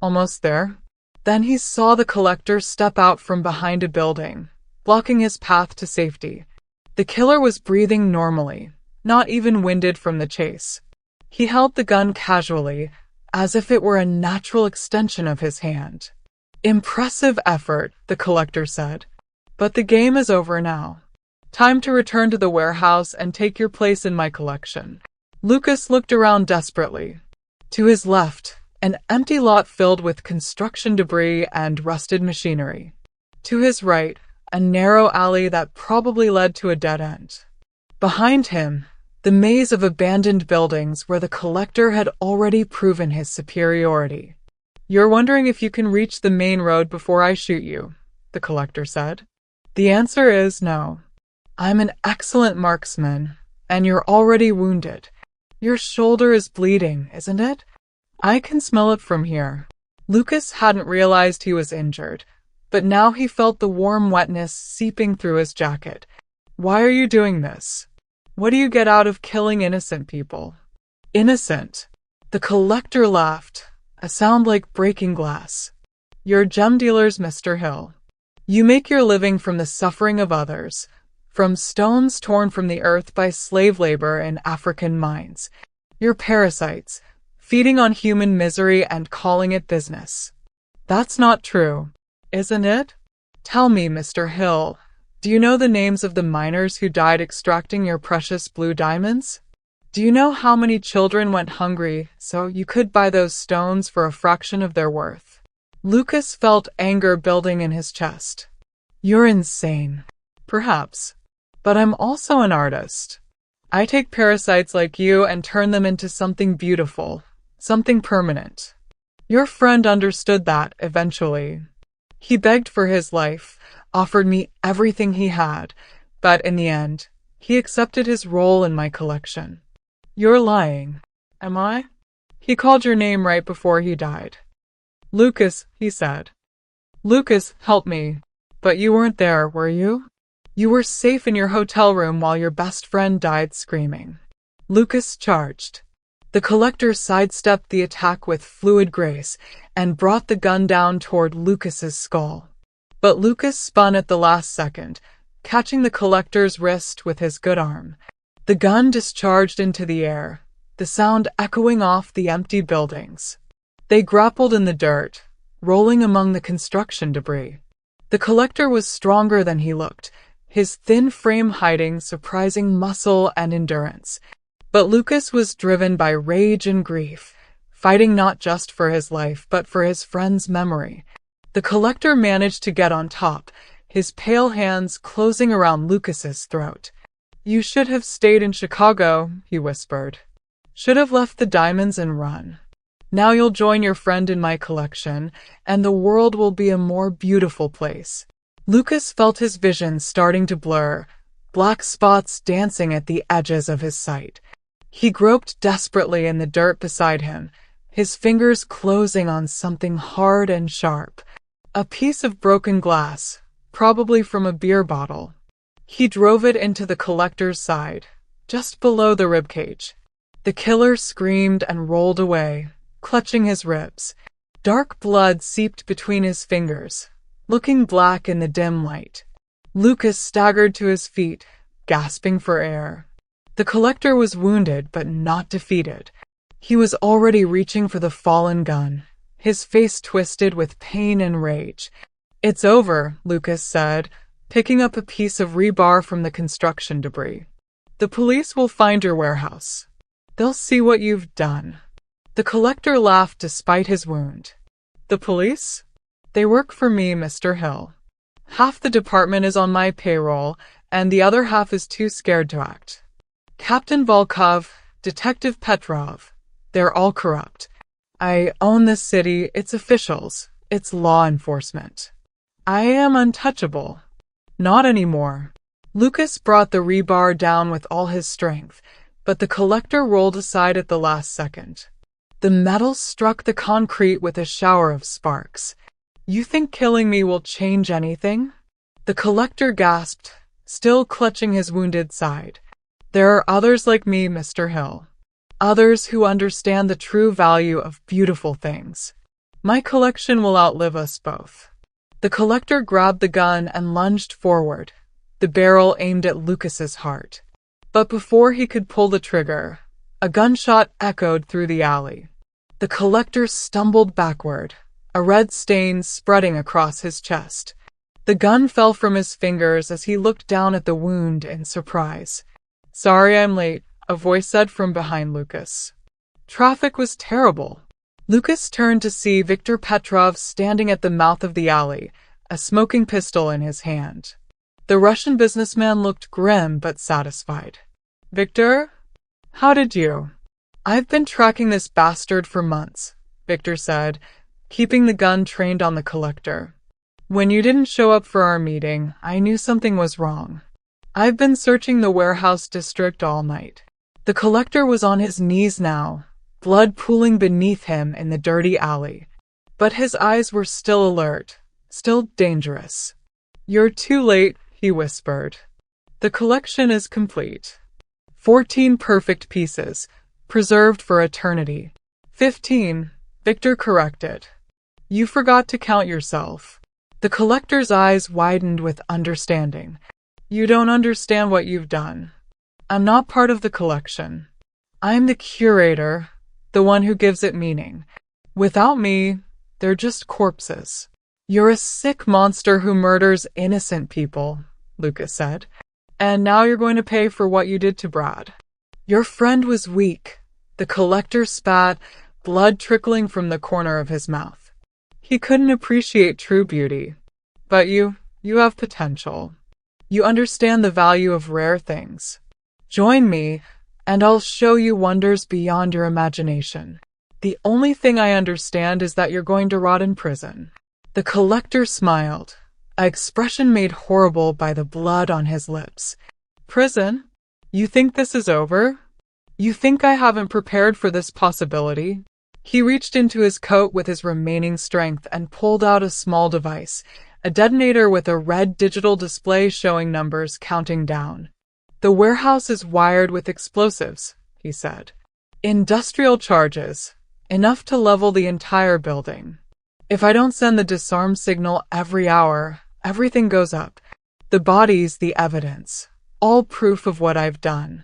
Almost there. Then he saw the collector step out from behind a building, blocking his path to safety. The killer was breathing normally, not even winded from the chase. He held the gun casually, as if it were a natural extension of his hand. Impressive effort, the collector said. But the game is over now. Time to return to the warehouse and take your place in my collection. Lucas looked around desperately. To his left, an empty lot filled with construction debris and rusted machinery. To his right, a narrow alley that probably led to a dead end. Behind him, the maze of abandoned buildings where the collector had already proven his superiority. "You're wondering if you can reach the main road before I shoot you," the collector said. "The answer is no. I'm an excellent marksman, and you're already wounded. Your shoulder is bleeding, isn't it? I can smell it from here." Lucas hadn't realized he was injured, but now he felt the warm wetness seeping through his jacket. "Why are you doing this? What do you get out of killing innocent people?" "Innocent?" The collector laughed, a sound like breaking glass. "You're gem dealers, Mr. Hill. You make your living from the suffering of others, from stones torn from the earth by slave labor in African mines. You're parasites, feeding on human misery and calling it business." "That's not true, isn't it? Tell me, Mr. Hill, do you know the names of the miners who died extracting your precious blue diamonds? Do you know how many children went hungry so you could buy those stones for a fraction of their worth?" Lucas felt anger building in his chest. "You're insane." "Perhaps. But I'm also an artist. I take parasites like you and turn them into something beautiful, something permanent." Your friend understood that eventually. He begged for his life, offered me everything he had, but in the end, he accepted his role in my collection. "You're lying." "Am I?" "He called your name right before he died." "Lucas," he said. "Lucas, help me." "But you weren't there, were you? You were safe in your hotel room while your best friend died screaming." Lucas charged. The collector sidestepped the attack with fluid grace and brought the gun down toward Lucas's skull. But Lucas spun at the last second, catching the collector's wrist with his good arm. The gun discharged into the air, the sound echoing off the empty buildings. They grappled in the dirt, rolling among the construction debris. The collector was stronger than he looked, his thin frame hiding surprising muscle and endurance. But Lucas was driven by rage and grief, fighting not just for his life but for his friend's memory. The collector managed to get on top, his pale hands closing around Lucas's throat. "You should have stayed in Chicago," he whispered. "Should have left the diamonds and run. Now you'll join your friend in my collection, and the world will be a more beautiful place." Lucas felt his vision starting to blur, black spots dancing at the edges of his sight. He groped desperately in the dirt beside him, his fingers closing on something hard and sharp. A piece of broken glass, probably from a beer bottle. He drove it into the collector's side, just below the ribcage. The killer screamed and rolled away, clutching his ribs. Dark blood seeped between his fingers, looking black in the dim light. Lucas staggered to his feet, gasping for air. The collector was wounded but not defeated. He was already reaching for the fallen gun, his face twisted with pain and rage. "It's over," Lucas said, picking up a piece of rebar from the construction debris. "The police will find your warehouse. They'll see what you've done." The collector laughed despite his wound. "The police? They work for me, Mr. Hill. Half the department is on my payroll, and the other half is too scared to act. Captain Volkov, Detective Petrov, they're all corrupt. I own this city, its officials, its law enforcement. I am untouchable. Not anymore." Lucas brought the rebar down with all his strength, but the collector rolled aside at the last second. The metal struck the concrete with a shower of sparks. "You think killing me will change anything?" The collector gasped, still clutching his wounded side. "There are others like me, Mr. Hill. Others who understand the true value of beautiful things. My collection will outlive us both." The collector grabbed the gun and lunged forward, the barrel aimed at Lucas's heart. But before he could pull the trigger, a gunshot echoed through the alley. The collector stumbled backward, a red stain spreading across his chest. The gun fell from his fingers as he looked down at the wound in surprise. "Sorry I'm late," a voice said from behind Lucas. "Traffic was terrible." Lucas turned to see Viktor Petrov standing at the mouth of the alley, a smoking pistol in his hand. The Russian businessman looked grim but satisfied. "Viktor?" How did you? I've been tracking this bastard for months, Victor said, keeping the gun trained on the collector. When you didn't show up for our meeting, I knew something was wrong. I've been searching the warehouse district all night. The collector was on his knees now, blood pooling beneath him in the dirty alley. But his eyes were still alert, still dangerous. You're too late, he whispered. The collection is complete. 14 perfect pieces, preserved for eternity. 15, Victor corrected. You forgot to count yourself. The collector's eyes widened with understanding. You don't understand what you've done. I'm not part of the collection. I'm the curator, the one who gives it meaning. Without me, they're just corpses. You're a sick monster who murders innocent people, Lucas said. And now you're going to pay for what you did to Brad. Your friend was weak. The collector spat, blood trickling from the corner of his mouth. He couldn't appreciate true beauty. But you have potential. You understand the value of rare things. Join me, and I'll show you wonders beyond your imagination. The only thing I understand is that you're going to rot in prison. The collector smiled, an expression made horrible by the blood on his lips. Prison? You think this is over? You think I haven't prepared for this possibility? He reached into his coat with his remaining strength and pulled out a small device, a detonator with a red digital display showing numbers counting down. The warehouse is wired with explosives, he said. Industrial charges, enough to level the entire building. If I don't send the disarm signal every hour, everything goes up. The bodies, the evidence, all proof of what I've done.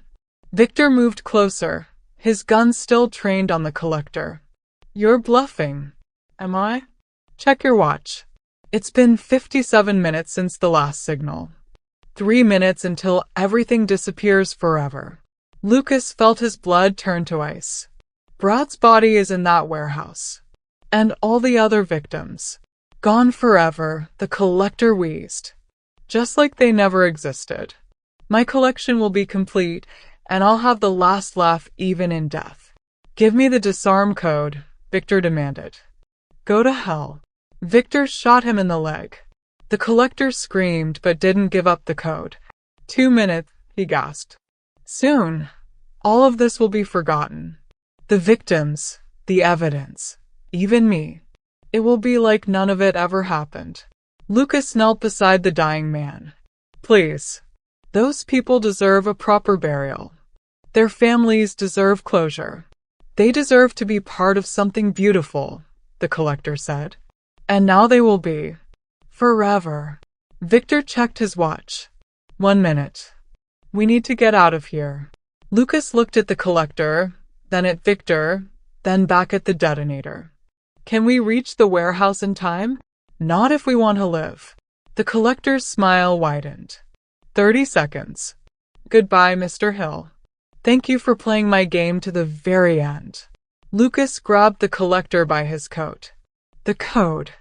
Victor moved closer, his gun still trained on the collector. You're bluffing. Am I? Check your watch. It's been 57 minutes since the last signal. 3 minutes until everything disappears forever. Lucas felt his blood turn to ice. Brad's body is in that warehouse. And all the other victims. Gone forever, the collector wheezed. Just like they never existed. My collection will be complete, and I'll have the last laugh even in death. Give me the disarm code, Victor demanded. Go to hell. Victor shot him in the leg. The collector screamed but didn't give up the code. 2 minutes, he gasped. Soon, all of this will be forgotten. The victims, the evidence, even me. It will be like none of it ever happened. Lucas knelt beside the dying man. Please. Those people deserve a proper burial. Their families deserve closure. They deserve to be part of something beautiful, the collector said. And now they will be. Forever. Victor checked his watch. 1 minute. We need to get out of here. Lucas looked at the collector, then at Victor, then back at the detonator. Can we reach the warehouse in time? Not if we want to live. The collector's smile widened. 30 seconds. Goodbye, Mr. Hill. Thank you for playing my game to the very end. Lucas grabbed the collector by his coat. The code.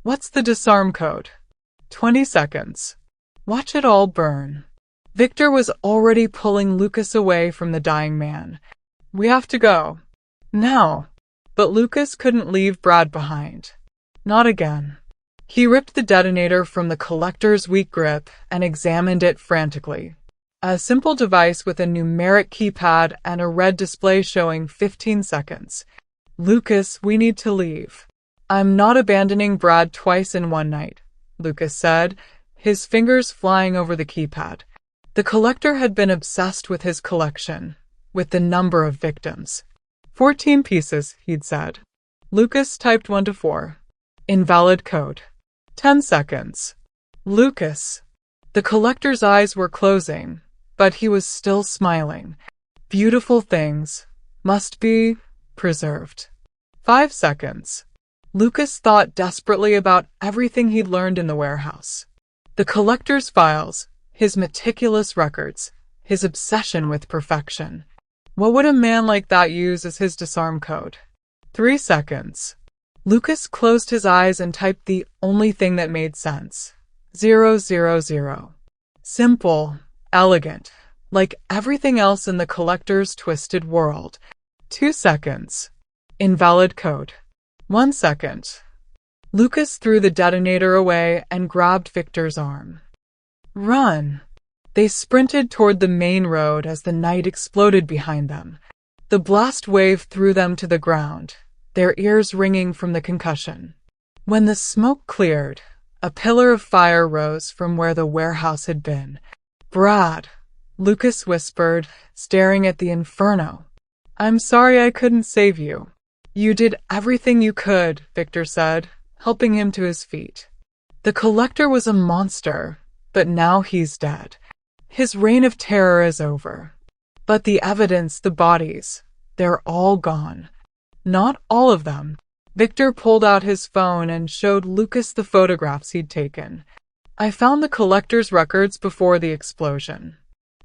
What's the disarm code? 20 seconds. Watch it all burn. Victor was already pulling Lucas away from the dying man. We have to go. Now. But Lucas couldn't leave Brad behind. Not again. He ripped the detonator from the collector's weak grip and examined it frantically. A simple device with a numeric keypad and a red display showing 15 seconds. Lucas, we need to leave. I'm not abandoning Brad twice in one night, Lucas said, his fingers flying over the keypad. The collector had been obsessed with his collection, with the number of victims. 14 pieces, he'd said. Lucas typed 1 to 4. Invalid code. 10 seconds. Lucas. The collector's eyes were closing, but he was still smiling. Beautiful things must be preserved. 5 seconds. Lucas thought desperately about everything he'd learned in the warehouse. The collector's files, his meticulous records, his obsession with perfection. What would a man like that use as his disarm code? 3 seconds. Lucas closed his eyes and typed the only thing that made sense. 000. Simple, elegant, like everything else in the collector's twisted world. 2 seconds. Invalid code. 1 second. Lucas threw the detonator away and grabbed Victor's arm. Run! They sprinted toward the main road as the night exploded behind them. The blast wave threw them to the ground, their ears ringing from the concussion. When the smoke cleared, a pillar of fire rose from where the warehouse had been. Brad, Lucas whispered, staring at the inferno. I'm sorry I couldn't save you. You did everything you could, Victor said, helping him to his feet. The collector was a monster, but now he's dead. His reign of terror is over. But the evidence, the bodies, they're all gone. Not all of them. Victor pulled out his phone and showed Lucas the photographs he'd taken. I found the collector's records before the explosion.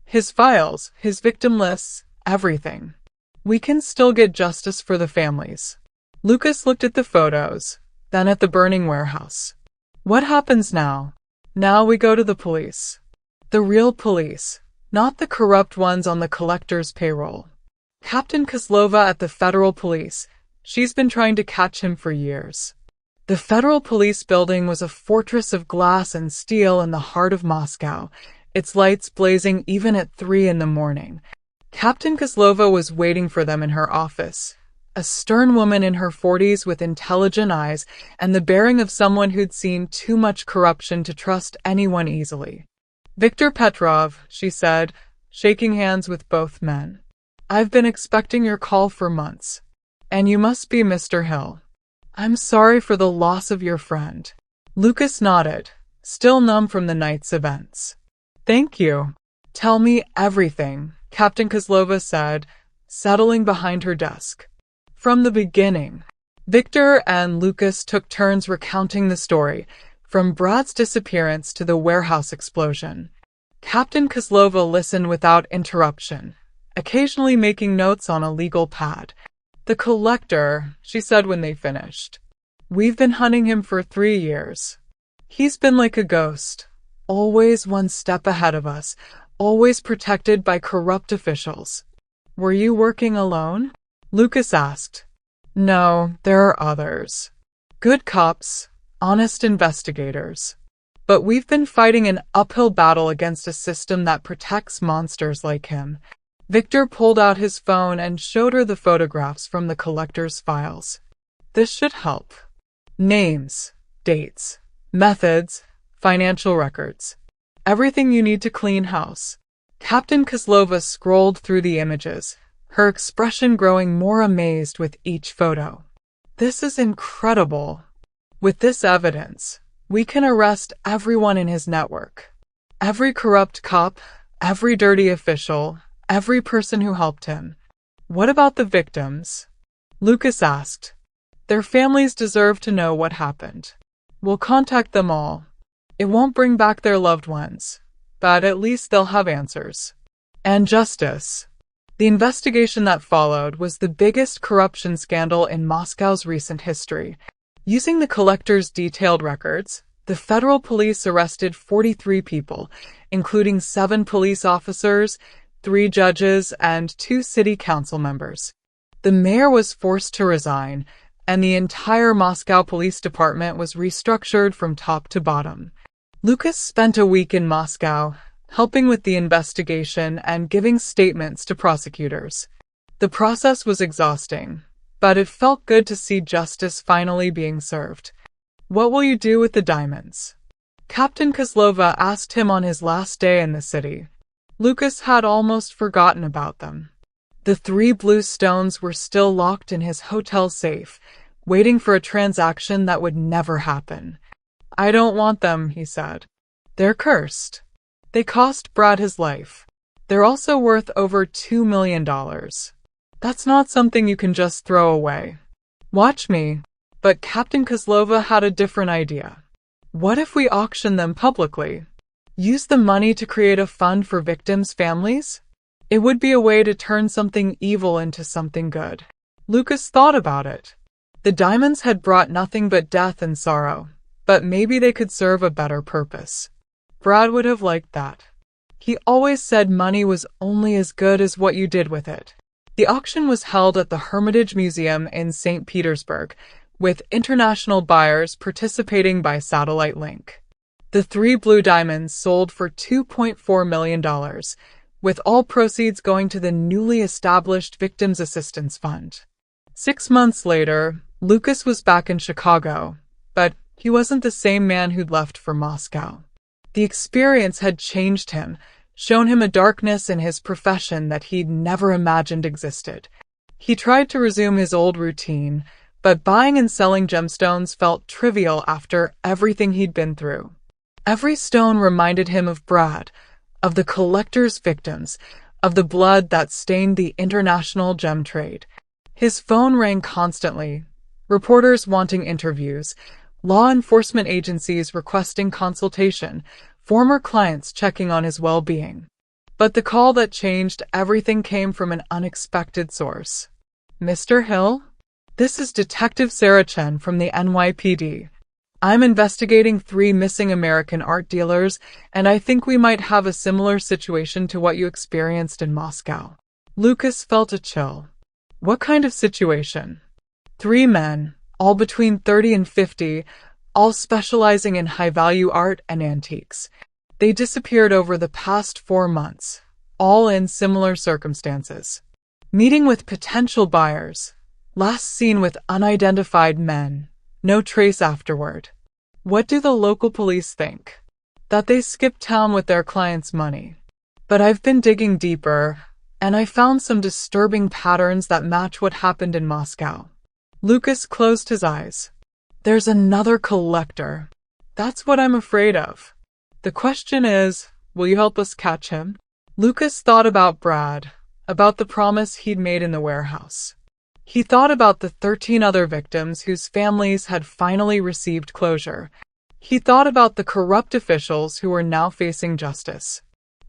His files, his victim lists, everything. We can still get justice for the families. Lucas looked at the photos, then at the burning warehouse. What happens now? Now we go to the police. The real police, not the corrupt ones on the collector's payroll. Captain Kozlova at the federal police. She's been trying to catch him for years. The federal police building was a fortress of glass and steel in the heart of Moscow, its lights blazing even at 3 in the morning. Captain Kozlova was waiting for them in her office, a stern woman in her 40s with intelligent eyes and the bearing of someone who'd seen too much corruption to trust anyone easily. Viktor Petrov, she said, shaking hands with both men. I've been expecting your call for months. And you must be Mr. Hill. I'm sorry for the loss of your friend. Lucas nodded, still numb from the night's events. Thank you. Tell me everything, Captain Kozlova said, settling behind her desk. From the beginning. Victor and Lucas took turns recounting the story, from Brad's disappearance to the warehouse explosion. Captain Kozlova listened without interruption, occasionally making notes on a legal pad. The collector, she said when they finished. We've been hunting him for 3 years. He's been like a ghost, always one step ahead of us, always protected by corrupt officials. Were you working alone? Lucas asked. No, there are others. Good cops, honest investigators. But we've been fighting an uphill battle against a system that protects monsters like him. Victor pulled out his phone and showed her the photographs from the collector's files. This should help. Names, dates, methods, financial records. Everything you need to clean house. Captain Kozlova scrolled through the images, her expression growing more amazed with each photo. This is incredible. With this evidence, we can arrest everyone in his network. Every corrupt cop, every dirty official, every person who helped him. What about the victims? Lucas asked. Their families deserve to know what happened. We'll contact them all. It won't bring back their loved ones, but at least they'll have answers. And justice. The investigation that followed was the biggest corruption scandal in Moscow's recent history. Using the collector's detailed records, the federal police arrested 43 people, including 7 police officers, 3 judges, and 2 city council members. The mayor was forced to resign, and the entire Moscow police department was restructured from top to bottom. Lucas spent a week in Moscow, helping with the investigation and giving statements to prosecutors. The process was exhausting, but it felt good to see justice finally being served. What will you do with the diamonds? Captain Kozlova asked him on his last day in the city. Lucas had almost forgotten about them. The 3 blue stones were still locked in his hotel safe, waiting for a transaction that would never happen. I don't want them, he said. They're cursed. They cost Brad his life. They're also worth over $2 million. That's not something you can just throw away. Watch me. But Captain Kozlova had a different idea. What if we auction them publicly? Use the money to create a fund for victims' families? It would be a way to turn something evil into something good. Lucas thought about it. The diamonds had brought nothing but death and sorrow, but maybe they could serve a better purpose. Brad would have liked that. He always said money was only as good as what you did with it. The auction was held at the Hermitage Museum in St. Petersburg, with international buyers participating by satellite link. The 3 blue diamonds sold for $2.4 million, with all proceeds going to the newly established Victims Assistance Fund. 6 months later, Lucas was back in Chicago, but he wasn't the same man who'd left for Moscow. The experience had changed him, shown him a darkness in his profession that he'd never imagined existed. He tried to resume his old routine, but buying and selling gemstones felt trivial after everything he'd been through. Every stone reminded him of Brad, of the collector's victims, of the blood that stained the international gem trade. His phone rang constantly, reporters wanting interviews, law enforcement agencies requesting consultation, former clients checking on his well-being. But the call that changed everything came from an unexpected source. "Mr. Hill? This is Detective Sarah Chen from the NYPD. I'm investigating 3 missing American art dealers, and I think we might have a similar situation to what you experienced in Moscow." Lucas felt a chill. What kind of situation? 3 men, all between 30 and 50, all specializing in high-value art and antiques. They disappeared over the past 4 months, all in similar circumstances. Meeting with potential buyers, last seen with unidentified men, no trace afterward. What do the local police think? That they skipped town with their clients' money. But I've been digging deeper, and I found some disturbing patterns that match what happened in Moscow. Lucas closed his eyes. There's another collector. That's what I'm afraid of. The question is, will you help us catch him? Lucas thought about Brad, about the promise he'd made in the warehouse. He thought about the 13 other victims whose families had finally received closure. He thought about the corrupt officials who were now facing justice.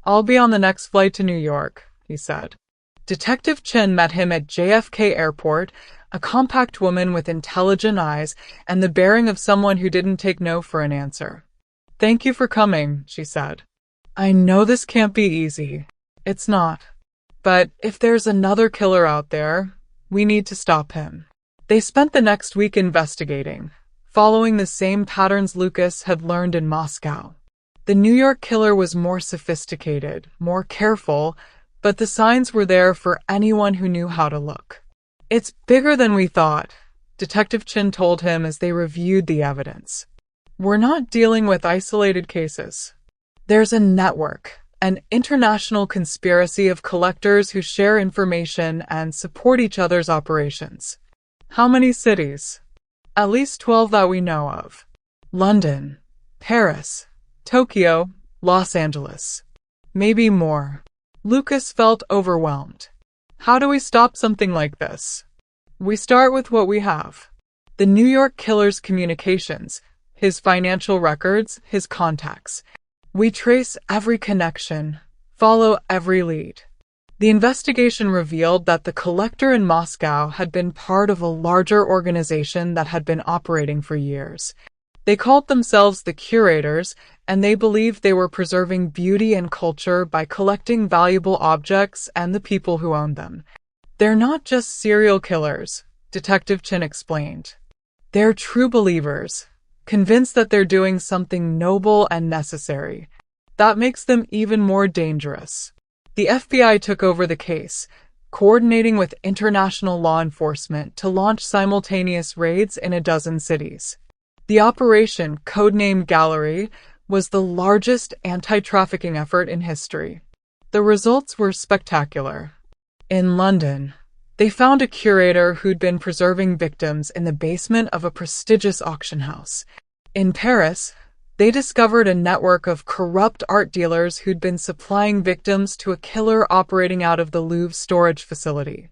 "I'll be on the next flight to New York," he said. Detective Chen met him at JFK Airport, a compact woman with intelligent eyes and the bearing of someone who didn't take no for an answer. "Thank you for coming," she said. "I know this can't be easy. It's not. But if there's another killer out there, we need to stop him." They spent the next week investigating, following the same patterns Lucas had learned in Moscow. The New York killer was more sophisticated, more careful, but the signs were there for anyone who knew how to look. "It's bigger than we thought," Detective Chin told him as they reviewed the evidence. "We're not dealing with isolated cases. There's a network, an international conspiracy of collectors who share information and support each other's operations." "How many cities?" "At least 12 that we know of. London, Paris, Tokyo, Los Angeles. Maybe more." Lucas felt overwhelmed. "How do we stop something like this?" "We start with what we have. The New York killer's communications, his financial records, his contacts. We trace every connection, follow every lead." The investigation revealed that the collector in Moscow had been part of a larger organization that had been operating for years. They called themselves the Curators, and they believed they were preserving beauty and culture by collecting valuable objects and the people who owned them. "They're not just serial killers," Detective Chin explained. "They're true believers, convinced that they're doing something noble and necessary. That makes them even more dangerous." The FBI took over the case, coordinating with international law enforcement to launch simultaneous raids in a dozen cities. The operation, codenamed Gallery, was the largest anti-trafficking effort in history. The results were spectacular. In London, they found a curator who'd been preserving victims in the basement of a prestigious auction house. In Paris, they discovered a network of corrupt art dealers who'd been supplying victims to a killer operating out of the Louvre storage facility.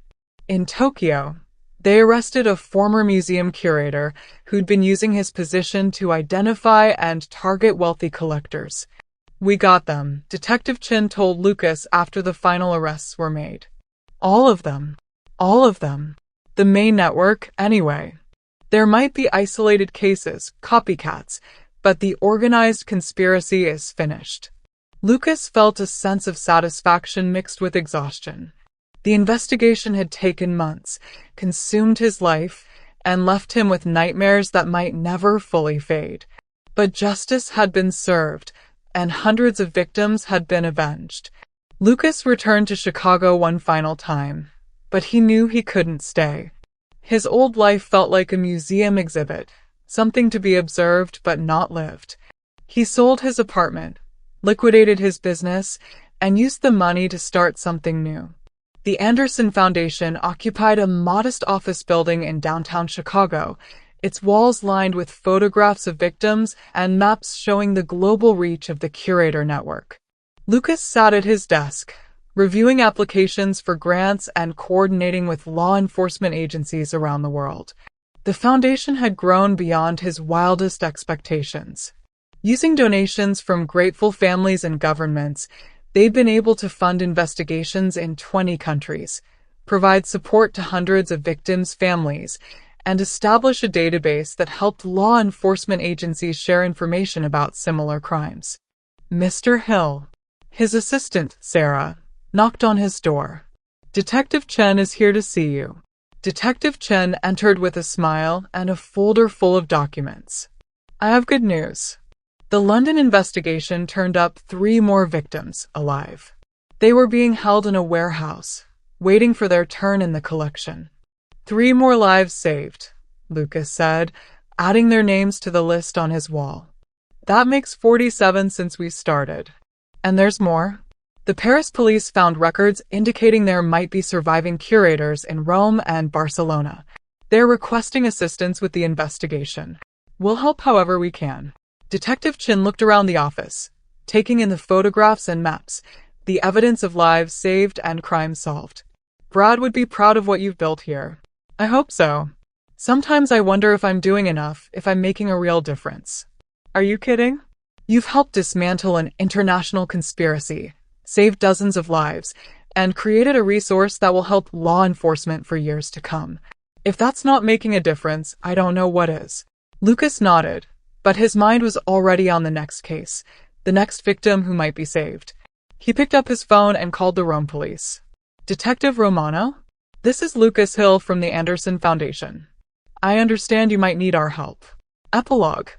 In Tokyo, they arrested a former museum curator who'd been using his position to identify and target wealthy collectors. "We got them," Detective Chin told Lucas after the final arrests were made. All of them. All of them. The main network, anyway. There might be isolated cases, copycats, but the organized conspiracy is finished. Lucas felt a sense of satisfaction mixed with exhaustion. The investigation had taken months, consumed his life, and left him with nightmares that might never fully fade. But justice had been served, and hundreds of victims had been avenged. Lucas returned to Chicago one final time, but he knew he couldn't stay. His old life felt like a museum exhibit, something to be observed but not lived. He sold his apartment, liquidated his business, and used the money to start something new. The Anderson Foundation occupied a modest office building in downtown Chicago, its walls lined with photographs of victims and maps showing the global reach of the Curator Network. Lucas sat at his desk, reviewing applications for grants and coordinating with law enforcement agencies around the world. The foundation had grown beyond his wildest expectations. Using donations from grateful families and governments, they'd been able to fund investigations in 20 countries, provide support to hundreds of victims' families, and establish a database that helped law enforcement agencies share information about similar crimes. Mr. Hill, his assistant, Sarah, knocked on his door. "Detective Chen is here to see you." Detective Chen entered with a smile and a folder full of documents. "I have good news. The London investigation turned up 3 more victims alive. They were being held in a warehouse, waiting for their turn in the collection." 3 more lives saved, Lucas said, adding their names to the list on his wall. "That makes 47 since we started. And there's more. The Paris police found records indicating there might be surviving curators in Rome and Barcelona. They're requesting assistance with the investigation. We'll help however we can." Detective Chin looked around the office, taking in the photographs and maps, the evidence of lives saved and crimes solved. "Brad would be proud of what you've built here." "I hope so. Sometimes I wonder if I'm doing enough, if I'm making a real difference." "Are you kidding? You've helped dismantle an international conspiracy, saved dozens of lives, and created a resource that will help law enforcement for years to come. If that's not making a difference, I don't know what is." Lucas nodded, but his mind was already on the next case, the next victim who might be saved. He picked up his phone and called the Rome police. "Detective Romano? This is Lucas Hill from the Anderson Foundation. I understand you might need our help." Epilogue.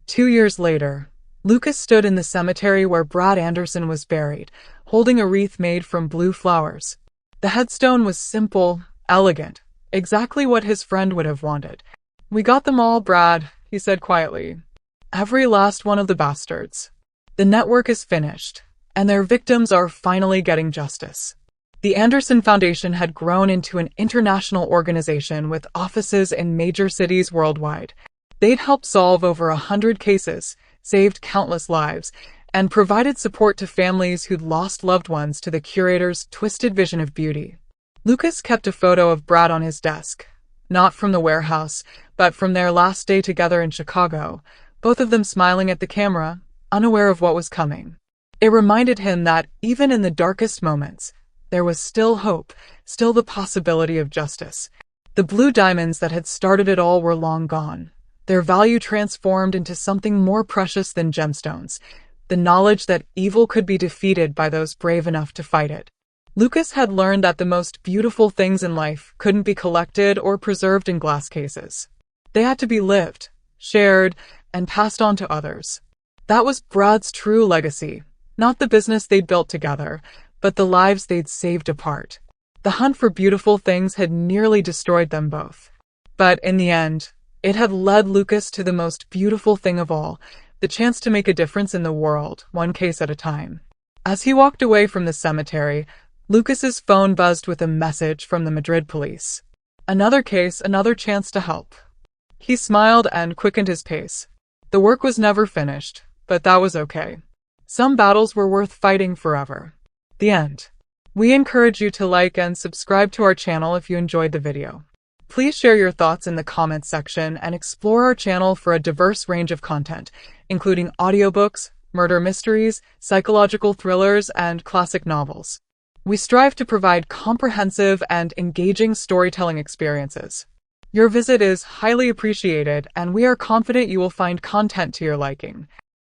2 years later, Lucas stood in the cemetery where Brad Anderson was buried, holding a wreath made from blue flowers. The headstone was simple, elegant, exactly what his friend would have wanted. "We got them all, Brad," he said quietly. "Every last one of the bastards. The network is finished, and their victims are finally getting justice." The Anderson Foundation had grown into an international organization with offices in major cities worldwide. They'd helped solve over 100 cases, saved countless lives, and provided support to families who'd lost loved ones to the curator's twisted vision of beauty. Lucas kept a photo of Brad on his desk, not from the warehouse, but from their last day together in Chicago, both of them smiling at the camera, unaware of what was coming. It reminded him that, even in the darkest moments, there was still hope, still the possibility of justice. The blue diamonds that had started it all were long gone, their value transformed into something more precious than gemstones, the knowledge that evil could be defeated by those brave enough to fight it. Lucas had learned that the most beautiful things in life couldn't be collected or preserved in glass cases. They had to be lived, shared, and passed on to others. That was Brad's true legacy, not the business they'd built together, but the lives they'd saved apart. The hunt for beautiful things had nearly destroyed them both. But in the end, it had led Lucas to the most beautiful thing of all, the chance to make a difference in the world, one case at a time. As he walked away from the cemetery, Lucas's phone buzzed with a message from the Madrid police. Another case, another chance to help. He smiled and quickened his pace. The work was never finished, but that was okay. Some battles were worth fighting forever. The end. We encourage you to like and subscribe to our channel if you enjoyed the video. Please share your thoughts in the comments section and explore our channel for a diverse range of content, including audiobooks, murder mysteries, psychological thrillers, and classic novels. We strive to provide comprehensive and engaging storytelling experiences. Your visit is highly appreciated, and we are confident you will find content to your liking.